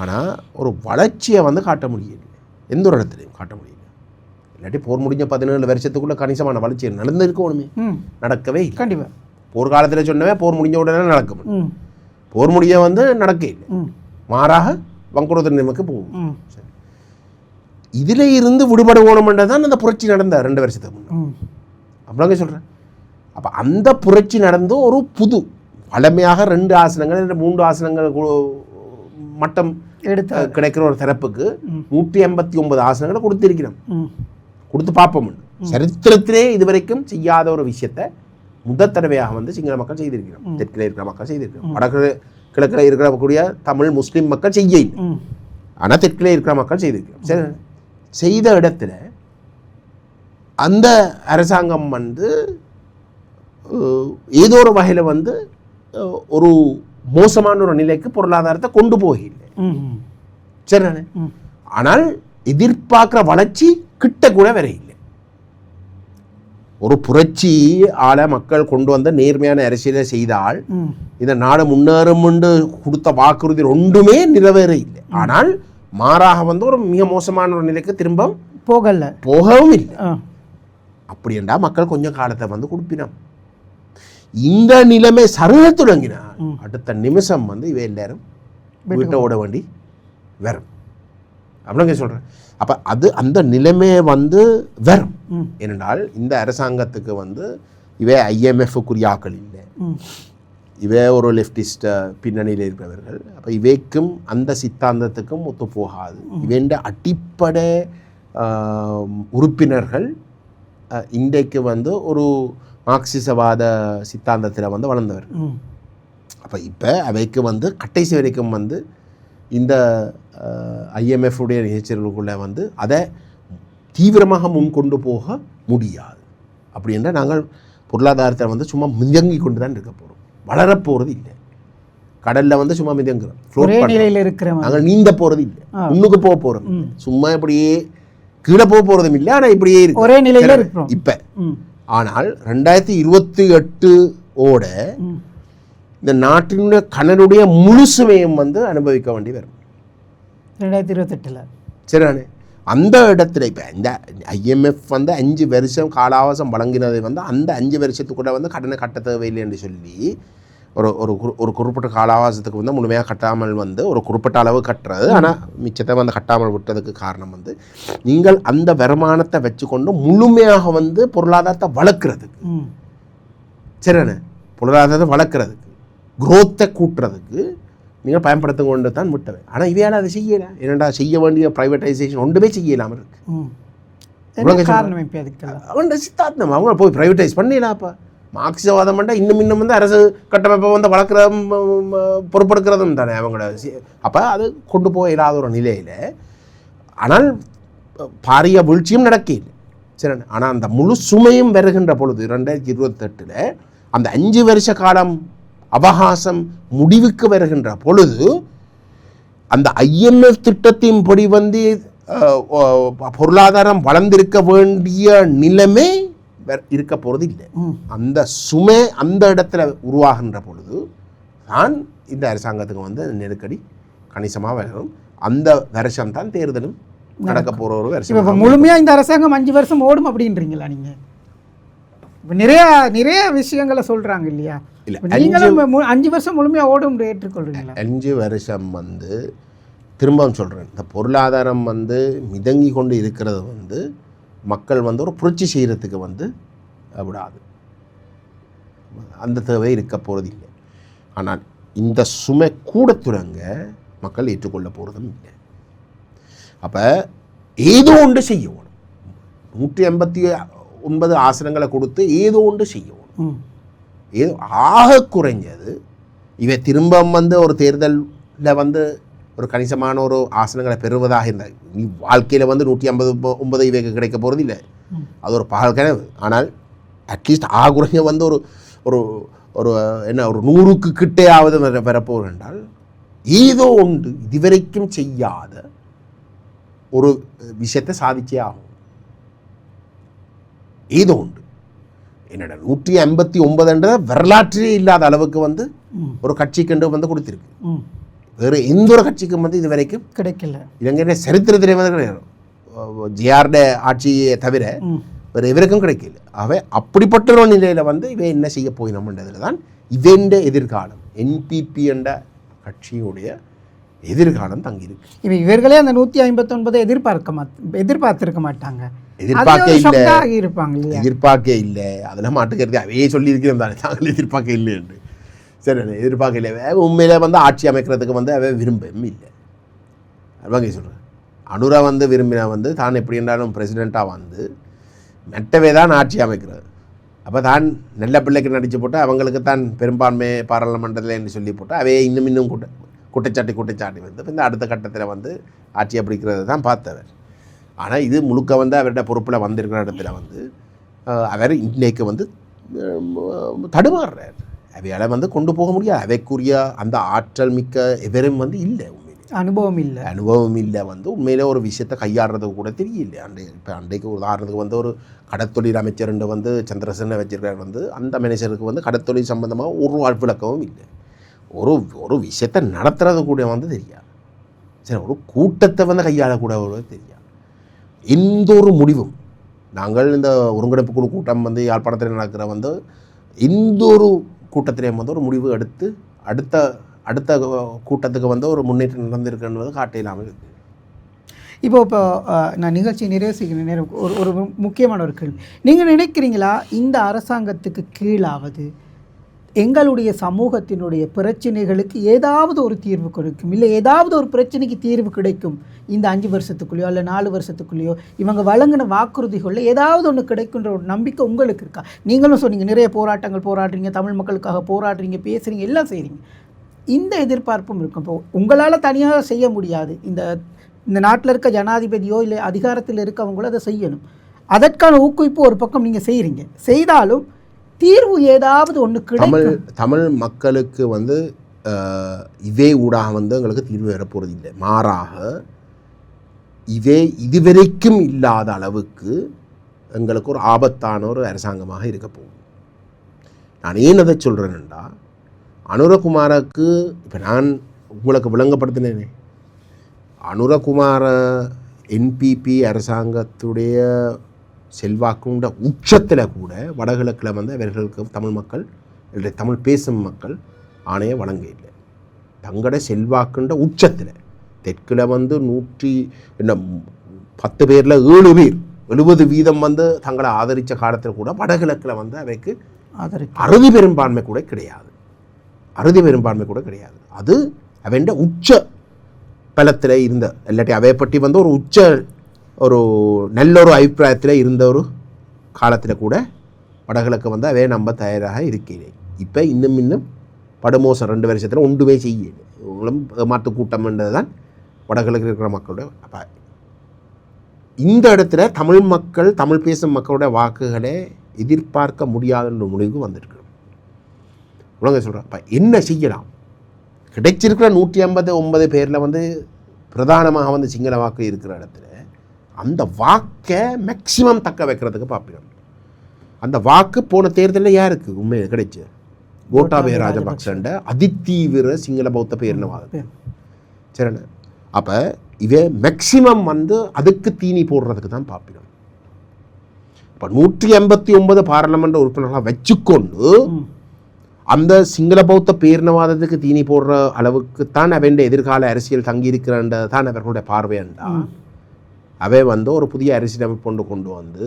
ஆனால் ஒரு வளர்ச்சியை வந்து காட்ட முடியல, எந்த ஒரு இடத்துலையும் காட்ட முடியல. இல்லாட்டி போர் முடிஞ்ச 17 வருஷத்துக்குள்ளே கணிசமான வளர்ச்சி நடந்திருக்கணுமே, நடக்கவே இல்லை. கண்டிப்பாக போர்க்காலத்தில் சொன்னவே போர் முடிஞ்ச உடனே நடக்கும். போர் முடிய வந்து நடக்க இல்லை, மாறாக வங்குரோத நிலைமைக்கு போகும். சரி, இதில் இருந்து விடுபடுவோணுமென்றது தான் அந்த புரட்சி நடந்த 2 வருஷத்துக்கு முன்னாடி. அப்படிங்க சொல்கிறேன். அப்போ அந்த புரட்சி நடந்து ஒரு புது வளமையாக 2 ஆசனங்கள் 3 ஆசனங்கள் மட்டம் கிடைக்கிற ஒரு தரப்புக்கு 189 ஆசனங்களை கொடுத்திருக்கிறோம். கொடுத்து பார்ப்போம். சரித்திரத்திலே இதுவரைக்கும் செய்யாத ஒரு விஷயத்தை முதல் தடவையாக வந்து சிங்கள மக்கள் செய்திருக்கிறோம். தெற்கில் இருக்கிற மக்கள் செய்திருக்கிறோம். வடக்கு கிழக்கில் இருக்கக்கூடிய தமிழ் முஸ்லீம் மக்கள் செய்ய இல்லை, ஆனால் தெற்கில் இருக்கிற மக்கள் செய்திருக்கிறோம். சரி, செய்த இடத்துல அந்த அரசாங்கம் வந்து ஏதோ ஒரு வகையில் வந்து ஒரு மோசமான ஒரு நிலைக்கு பொருளாதாரத்தை கொண்டு போகலை. சரிதானே? ஆனால் எதிர்பார்க்குற வளர்ச்சி கிட்ட கூட வர இல்லை. ஒரு புரட்சி ஆள மக்கள் கொண்டு வந்த நேர்மையான அரசியலை செய்தால் இந்த நாடு முன்னேறும் என்று கொடுத்த வாக்குறுதி ஒன்றுமே நிறைவேற இல்லை. ஆனால் மாறாக வந்து ஒரு மிக மோசமான ஒரு நிலைக்கு திரும்ப போகவும் இல்லை. அப்படி என்றா மக்கள் கொஞ்சம் காலத்தை வந்து கொடுப்பினோம். இந்த நிலைமை சருக தொடங்கினா அடுத்த நிமிஷம் வந்து இவை எல்லாரும் வீட்டை ஓட வேண்டி வரும். அப்படிங்க சொல்கிறேன். அப்போ அது அந்த நிலைமையை வந்து வரும். ஏனென்றால் இந்த அரசாங்கத்துக்கு வந்து இவை ஐஎம்எஃப்க்குரிய ஆக்கள் இல்லை, இவை ஒரு லெஃப்டிஸ்ட் பின்னணியில் இருக்கிறவர்கள். அப்போ இவைக்கும் அந்த சித்தாந்தத்துக்கும் ஒத்து போகாது. இவண்ட அடிப்படை உறுப்பினர்கள் இன்றைக்கு வந்து ஒரு மார்க்சிசவாத சித்தாந்தத்தில் வந்து வளர்ந்தவர். அப்போ இப்போ அவைக்கு வந்து கடைசி வரைக்கும் வந்து இந்த ஐஎம்எஃப்டைய நிகழ்ச்சிகளுக்குள்ளே வந்து அதை தீவிரமாக முன்கொண்டு போக முடியாது. அப்படி என்றால் நாங்கள் பொருளாதாரத்தை வந்து சும்மா மிதங்கி கொண்டு தான் இருக்க போகிறோம், வளரப்போகிறது இல்லை. கடலில் வந்து சும்மா மிதங்குறோம், நாங்கள் நீந்த போகிறது இல்லை, முன்னுக்கு போக போகிறோம், சும்மா இப்படியே கீழே போக போகிறதும் இல்லை. ஆனால் இப்படியே இருக்கு, ஒரே நிலையில் இருக்கிறோம் இப்போ. ஆனால் 2028 இந்த நாட்டினுடைய கணனுடைய முழு சுமையும் வந்து அனுபவிக்க வேண்டி வரும் 2028. சரிதானே? அந்த இடத்துல இப்போ இந்த ஐஎம்எஃப் வந்து 5 வருஷம் காலாவசம் வழங்கினதை வந்து அந்த 5 வருஷத்துக்குள்ள வந்து கடனை கட்ட தேவையில்லை என்று சொல்லி ஒரு குறிப்பிட்ட காலாவாசத்துக்கு வந்து முழுமையாக கட்டாமல் வந்து ஒரு குறிப்பிட்ட அளவு கட்டுறது, ஆனால் மிச்சத்தை வந்து கட்டாமல் விட்டதுக்கு காரணம் வந்து நீங்கள் அந்த வருமானத்தை வச்சுக்கொண்டு முழுமையாக வந்து பொருளாதாரத்தை வளர்க்குறதுக்கு, சரிதானே, பொருளாதாரத்தை வளர்க்குறதுக்கு, குரோத்தை கூட்டுறதுக்கு நீங்கள் பயன்படுத்த கொண்டு தான் விட்டவை. ஆனால் இவையால் அதை செய்யலை. ஏன்னா செய்ய வேண்டிய ப்ரைவேட்டைசேஷன் ஒன்றுமே செய்யலாமல் இருக்கு. சித்தாந்தம் அவங்க போய் ப்ரைவேட்டைஸ் பண்ணிடலாம்ப்பா. மார்க்சிசவாதம் பண்ணால் இன்னும் வந்து அரசு கட்டமைப்பை வந்து வளர்க்குற பொறுப்பெடுக்கிறதும் தானே அவங்களோட. அப்போ அது கொண்டு போக இல்லாத ஒரு நிலையில், ஆனால் பாரிய வீழ்ச்சியும் நடக்கல. சரி, ஆனால் அந்த முழு சுமையும் வருகின்ற பொழுது 2028 அந்த 5 வருஷ காலம் அவகாசம் முடிவுக்கு வருகின்ற பொழுது அந்த ஐஎம்எஃப் திட்டத்தின் படி வந்து பொருளாதாரம் வளர்ந்திருக்க வேண்டிய நிலைமை இருக்க போகிறது இல்லை. அந்த சுமை அந்த இடத்துல உருவாகின்ற பொழுது தான் இந்த அரசாங்கத்துக்கு வந்து நெருக்கடி கணிசமாக வரும். அந்த வருஷம் தான் தேர்தலும் நடக்க போகிற ஒரு வருஷம். முழுமையாக இந்த அரசாங்கம் 5 வருஷம் ஓடும் அப்படின்றீங்களா நீங்கள்? நிறைய நிறைய விஷயங்களை சொல்றாங்க இல்லையா? இல்ல, நீங்களும் 5 வருஷம் முழுமையா ஓடும் ஏற்றுக்கொள்றீங்களா? 5 வருஷம் வந்து திரும்பவும் சொல்கிறேன், இந்த பொருளாதாரம் வந்து மிதங்கி கொண்டு இருக்கிறது வந்து மக்கள் வந்து ஒரு புரட்சி செய்கிறதுக்கு வந்து விடாது, அந்த தேவை இருக்க போகிறது இல்லை. ஆனால் இந்த சுமை கூட துறங்க மக்கள் ஏற்றுக்கொள்ள போகிறதும் இல்லை. அப்போ ஏதோ ஒன்று செய்யணும். 189 ஆசனங்களை கொடுத்து ஏதோ ஒன்று செய்யணும். ஏதோ ஆக குறைஞ்சது இவை திரும்ப வந்து ஒரு தேர்தலில் வந்து ஒரு கணிசமான ஒரு ஆசனங்களை பெறுவதாக இருந்தால், நீ வாழ்க்கையில் வந்து 159 இவைக்கு கிடைக்க போகிறது இல்லை, அது ஒரு பகல் கனவு. ஆனால் அட்லீஸ்ட் ஆக குறைஞ்ச வந்து ஒரு ஒரு ஒரு என்ன ஒரு 100க்கு கிட்டேயாவது பெறப்போர் என்றால் ஏதோ ஒன்று இதுவரைக்கும் செய்யாத ஒரு விஷயத்தை சாதிச்சே ஆகும். ஏதோ உண்டு. என்னடா 159 வரலாற்றே இல்லாத அளவுக்கு வந்து ஒரு கட்சிக்கு வந்து கொடுத்திருக்கு. வேறு எந்த ஒரு கட்சிக்கும் வந்து இது வரைக்கும் கிடைக்கல. இலங்கையில சரித்திரத்திலே வந்து கிடையாது, ஜிஆர்ட ஆட்சியை தவிர வேறு எவருக்கும் கிடைக்கல. அவை அப்படிப்பட்ட ஒரு நிலையில் வந்து இவை என்ன செய்ய போயினோம்ன்றதுல தான் இவெண்ட எதிர்காலம், என்பிபி என்ற கட்சியுடைய எதிர்காலம் தங்கியிருக்கு. இவர்களே அந்த 159 எதிர்பார்த்திருக்க மாட்டாங்க, எதிர்பார்க்க இல்லை. அதெல்லாம் மாட்டுக்கிறது அவையே சொல்லி இருக்கிறோம் தானே, தாங்கள் எதிர்பார்க்க இல்லை என்று. சரி, எதிர்பார்க்க இல்லை. உண்மையில வந்து ஆட்சி அமைக்கிறதுக்கு வந்து அவை விரும்பவும் இல்லை. அதுவாங்க சொல்கிறேன், அனுரா வந்து விரும்பினா வந்து தான் எப்படி என்றாலும் பிரசிடெண்ட்டாக வந்து மெட்டவே தான் ஆட்சி அமைக்கிறது. அப்போ தான் நல்ல பிள்ளைக்கு நடித்து போட்டு அவங்களுக்கு தான் பெரும்பான்மை பாராளுமன்றத்தில் என்று சொல்லி போட்டு அவையே இன்னும் குற்றச்சாட்டி வந்து இந்த அடுத்த கட்டத்தில் வந்து ஆட்சி அப்படிக்கிறது தான் பார்த்தவர். ஆனால் இது முழுக்க வந்து அவருடைய பொறுப்பில் வந்திருக்கிற இடத்துல வந்து அவர் இன்றைக்கு வந்து தடுமாறுறார். அவையால் வந்து கொண்டு போக முடியாது. அவைக்குரிய அந்த ஆற்றல் மிக்க எவரும் வந்து இல்லை, உண்மையிலே அனுபவம் இல்லை. வந்து உண்மையிலே ஒரு விஷயத்தை கையாடுறதுக்கு கூட தெரியல. இப்போ அன்றைக்கு உதாரணத்துக்கு வந்து ஒரு கடத்தொழில் அமைச்சர் வந்து சந்திரசேனை வச்சிருக்கார். வந்து அந்த மேனேஜருக்கு வந்து கடத்தொழில் சம்பந்தமாக ஒரு விளக்கமும் இல்லை. ஒரு விஷயத்தை நடத்துறது கூட வந்து தெரியாது. சரி, ஒரு கூட்டத்தை வந்து கையாளக்கூட தெரியாது. எந்த ஒரு முடிவும் நாங்கள் இந்த ஒருங்கிணைப்பு குழு கூட்டம் வந்து யாழ்ப்பாணத்தில் நடக்கிற வந்து எந்த ஒரு கூட்டத்திலையும் வந்து ஒரு முடிவு எடுத்து அடுத்த கூட்டத்துக்கு வந்து ஒரு முன்னேற்றம் நடந்திருக்குன்றது காட்டையில்லாமல் இருக்குது. இப்போ நான் நிகழ்ச்சி நிறைவு செய்கிற நேரம் ஒரு முக்கியமான ஒரு கேள்வி, நீங்கள் நினைக்கிறீங்களா இந்த அரசாங்கத்துக்கு கீழாவது எங்களுடைய சமூகத்தினுடைய பிரச்சனைகளுக்கு ஏதாவது ஒரு தீர்வு கிடைக்கும், இல்லை ஏதாவது ஒரு பிரச்சனைக்கு தீர்வு கிடைக்கும் இந்த 5 வருஷத்துக்குள்ளேயோ இல்லை 4 வருஷத்துக்குள்ளேயோ இவங்க வழங்கின வாக்குறுதிகளில் ஏதாவது ஒன்று கிடைக்குன்ற ஒரு நம்பிக்கை உங்களுக்கு இருக்கா? நீங்களும் சொன்னீங்க நிறைய போராட்டங்கள் போராடுறீங்க, தமிழ் மக்களுக்காக போராடுறீங்க, பேசுகிறீங்க, எல்லாம் செய்கிறீங்க. இந்த எதிர்பார்ப்பும் இருக்கும். இப்போ உங்களால் தனியாக செய்ய முடியாது, இந்த நாட்டில் இருக்க ஜனாதிபதியோ இல்லை அதிகாரத்தில் இருக்கவங்களோ அதை செய்யணும். அதற்கான ஊக்குவிப்பு ஒரு பக்கம் நீங்கள் செய்கிறீங்க, செய்தாலும் தீர்வு ஏதாவது ஒன்று கிடைக்கும். தமிழ் மக்களுக்கு வந்து இவே ஊடாக வந்து எங்களுக்கு தீர்வு வரப்போகிறது இல்லை. மாறாக இவே இதுவரைக்கும் இல்லாத அளவுக்கு எங்களுக்கு ஒரு ஆபத்தான ஒரு அரசாங்கமாக இருக்க போகும். நான் ஏன் அதை சொல்கிறேன்டா, அனுரகுமாருக்கு இப்போ நான் உங்களுக்கு விளங்கப்படுத்தினேனே, அனுரகுமார என்பிபி அரசாங்கத்துடைய செல்வாக்குண்ட உச்சத்தில் கூட வடகிழக்கில் வந்து அவர்களுக்கு தமிழ் மக்கள் இல்லை தமிழ் பேசும் மக்கள் ஆணையை வழங்க இல்லை. தங்களோட செல்வாக்குண்ட உச்சத்தில் தெற்கில் வந்து 10 பேரில் 7 பேர் 70% வந்து தங்களை ஆதரித்த காலத்தில் கூட வடகிழக்கில் வந்து அவைக்கு அறுதி பெரும்பான்மை கூட கிடையாது. அது அவன் உச்ச பலத்தில் இருந்த இல்லாட்டி அவை பற்றி வந்து ஒரு உச்ச ஒரு நல்ல ஒரு அபிப்பிராயத்தில் இருந்த ஒரு காலத்தில் கூட வடகிழக்கு வந்து அவே நம்ப தயாராக இருக்கிறேன். இப்போ இன்னும் படுமோசம் 2 வருஷத்தில் ஒன்றுமே செய்யலை. இவங்களும் மாற்று கூட்டம்ன்றது தான் வடகிழக்கு இருக்கிற மக்களோட. அப்போ இந்த இடத்துல தமிழ் மக்கள் தமிழ் பேசும் மக்களோட வாக்குகளை எதிர்பார்க்க முடியாதுன்ற முடிவுக்கு வந்துருக்கு. உலக சொல்கிறேன். அப்போ என்ன செய்யலாம்? கிடைச்சிருக்கிற 159 பேரில் வந்து பிரதானமாக வந்து சிங்கள வாக்கு இருக்கிற இடத்துல அந்த வாக்கை மேக்சிமம் தக்க வைக்கிறதுக்கு பார்ப்போம். அந்த வாக்கு போன தேர்தலில் யாருக்கு உண்மையில் கிடைச்சு? கோட்டாபய ராஜபக்சண்ட அதிதீவிர சிங்கள பௌத்த பேரினவாதம். சரிண்ணே. அப்போ இவை மேக்சிமம் வந்து அதுக்கு தீனி போடுறதுக்கு தான் பார்ப்போம். இப்போ 189 பாராளுமன்ற உறுப்பினர்களாக வச்சுக்கொண்டு அந்த சிங்கள பௌத்த பேரினவாதத்துக்கு தீனி போடுற அளவுக்குத்தான் அவன் எதிர்கால அரசியல் தங்கியிருக்கிறதான் அவர்களுடைய பார்வையண்டா அவை வந்து ஒரு புதிய அரசியலமைப்பு கொண்டு வந்து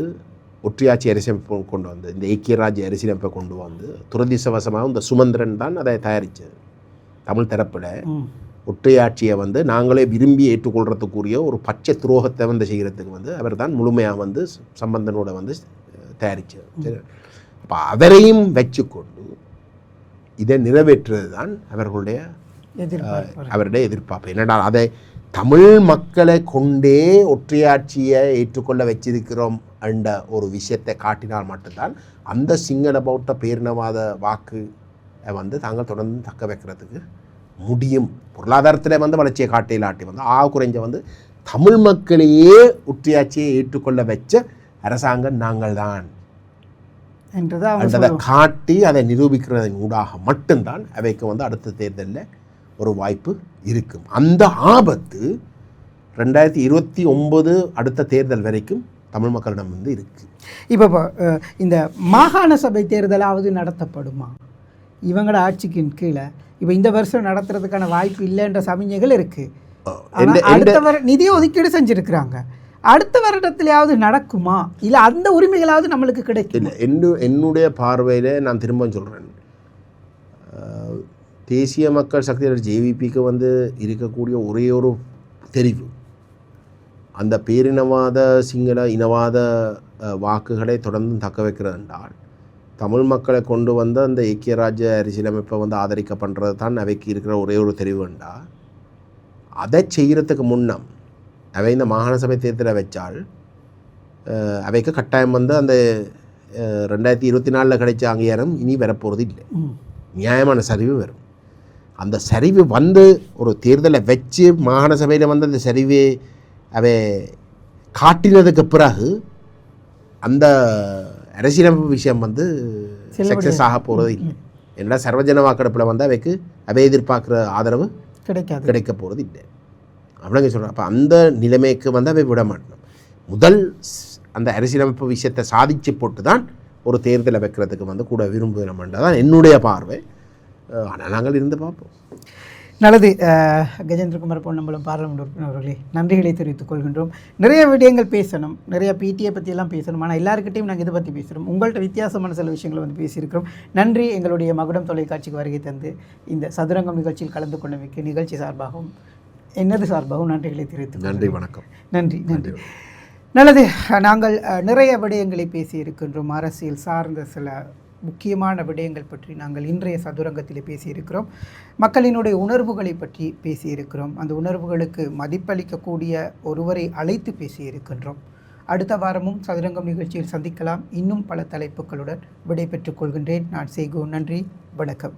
ஒற்றையாட்சி அரசியலமைப்பு கொண்டு வந்து இந்த ஐக்கிய ராஜ்ய அரசியலமைப்பை கொண்டு வந்து துரதிர்ஷ்டவசமாக இந்த சுமந்திரன் தான் அதை தயாரித்தது. தமிழ் தரப்பில் ஒற்றையாட்சியை வந்து நாங்களே விரும்பி ஏற்றுக்கொள்றதுக்குரிய ஒரு பச்சை துரோகத்தை வந்து செய்கிறதுக்கு வந்து அவர் தான் முழுமையாக வந்து சம்பந்தனோட வந்து தயாரித்தது. அப்போ அவரையும் வச்சுக்கொண்டு இதை நிறைவேற்றுறது தான் அவர்களுடைய எதிர்பார்ப்பு. என்னடா அதை தமிழ் மக்களை கொண்டே ஒற்றையாட்சியை ஏற்றுக்கொள்ள வச்சிருக்கிறோம் என்ற ஒரு விஷயத்தை காட்டினால் மட்டும்தான் அந்த சிங்கள பௌத்த பேரினவாத வாக்கு வந்து தாங்கள் தொடர்ந்து தக்க வைக்கிறதுக்கு முடியும். பொருளாதாரத்தில் வந்து வளர்ச்சியை காட்டிலாட்டி வந்து குறைஞ்ச வந்து தமிழ் மக்களையே ஒற்றையாட்சியை ஏற்றுக்கொள்ள வச்ச அரசாங்கம் நாங்கள் தான் என்றதை காட்டி அதை நிரூபிக்கிறதன் ஊடாக மட்டும்தான் அவைக்கு வந்து அடுத்த தேர்தலில் ஒரு வாய்ப்பு இருக்கும். அந்த ஆபத்து 2029 அடுத்த தேர்தல் வரைக்கும் தமிழ் மக்களிடம் வந்து இருக்கு. இப்போ இந்த மாகாண சபை தேர்தலாவது நடத்தப்படுமா இவங்களோட ஆட்சிக்கு கீழே? இப்போ இந்த வருஷம் நடத்துறதுக்கான வாய்ப்பு இல்லைன்ற சமிஞ்சைகள் இருக்கு. அடுத்த நிதியை ஒதுக்கீடு செஞ்சிருக்கிறாங்க. அடுத்த வருடத்திலாவது நடக்குமா இல்லை அந்த உரிமைகளாவது நம்மளுக்கு கிடைக்கும்? என்னுடைய பார்வையில் நான் திரும்ப சொல்கிறேன், தேசிய மக்கள் சக்தி ஜேவிபிக்கு வந்து இருக்கக்கூடிய ஒரே ஒரு தெரிவு அந்த பேரினவாத சிங்கள இனவாத வாக்குகளை தொடர்ந்து தக்க வைக்கிறது என்றால் தமிழ் மக்களை கொண்டு வந்து அந்த ஐக்கிய ராஜ்ய அரசியலமைப்பை வந்து ஆதரிக்க பண்ணுறது தான் அவைக்கு இருக்கிற ஒரே ஒரு தெரிவு என்றால் அதை செய்கிறதுக்கு முன்னம் அவை இந்த மாகாண சபை தேர்தலை வச்சால் அவைக்கு கட்டாயம் வந்து அந்த 2024 கிடைச்ச அங்கீகாரம் இனி வரப்போகிறது இல்லை. நியாயமான சரிவு வரும். அந்த சரிவு வந்து ஒரு தேர்தலை வச்சு மாகாண சபையில் வந்து அந்த சரிவு அவை காட்டினதுக்கு பிறகு அந்த அரசியலமைப்பு விஷயம் வந்து சக்ஸஸ் ஆக போகிறது இல்லை. ஏன்னா சர்வஜன வாக்கெடுப்பில் வந்து அவை எதிர்பார்க்குற ஆதரவு கிடைக்க போகிறது இல்லை அப்படிங்க சொல்கிறேன். அப்போ அந்த நிலைமைக்கு வந்து அவை விட மாட்டோம். முதல் அந்த அரசியலமைப்பு விஷயத்தை சாதிச்சு போட்டு தான் ஒரு தேர்தலை வைக்கிறதுக்கு வந்து கூட விரும்புகிறோம்ன்றது தான் என்னுடைய பார்வை. ஆனால் நாங்கள் இருந்து பார்ப்போம். நல்லது. கஜேந்திரகுமார் பொன்னம்பலம் பாராளுமன்ற உறுப்பினர் அவர்களே, நன்றிகளை தெரிவித்துக் கொள்கின்றோம். நிறைய விடயங்கள் பேசணும், நிறைய பிடிஐ பற்றியெல்லாம் பேசணும். ஆனால் எல்லாருக்கிட்டையும் நாங்கள் இதை பற்றி பேசுகிறோம். உங்கள்கிட்ட வித்தியாசமான சில விஷயங்களை வந்து பேசியிருக்கிறோம். நன்றி. எங்களுடைய மகுடம் தொலைக்காட்சிக்கு வருகை தந்து இந்த சதுரங்கம் நிகழ்ச்சியில் கலந்து கொண்டமைக்கு நிகழ்ச்சி சார்பாகவும் என்னது சார்பாகவும் நன்றிகளை தெரிவித்து நன்றி. வணக்கம். நன்றி. நல்லது. நாங்கள் நிறைய விடயங்களை பேசியிருக்கின்றோம். அரசியல் சார்ந்த சில முக்கியமான விடயங்கள் பற்றி நாங்கள் இன்றைய சதுரங்கத்தில் பேசியிருக்கிறோம். மக்களினுடைய உணர்வுகளை பற்றி பேசியிருக்கிறோம். அந்த உணர்வுகளுக்கு மதிப்பளிக்கக்கூடிய ஒருவரை அழைத்து பேசியிருக்கின்றோம். அடுத்த வாரமும் சதுரங்கம் நிகழ்ச்சியில் சந்திக்கலாம். இன்னும் பல தலைப்புகளுடன் விடை பெற்றுக் கொள்கின்றேன். நான் சேகு. நன்றி. வணக்கம்.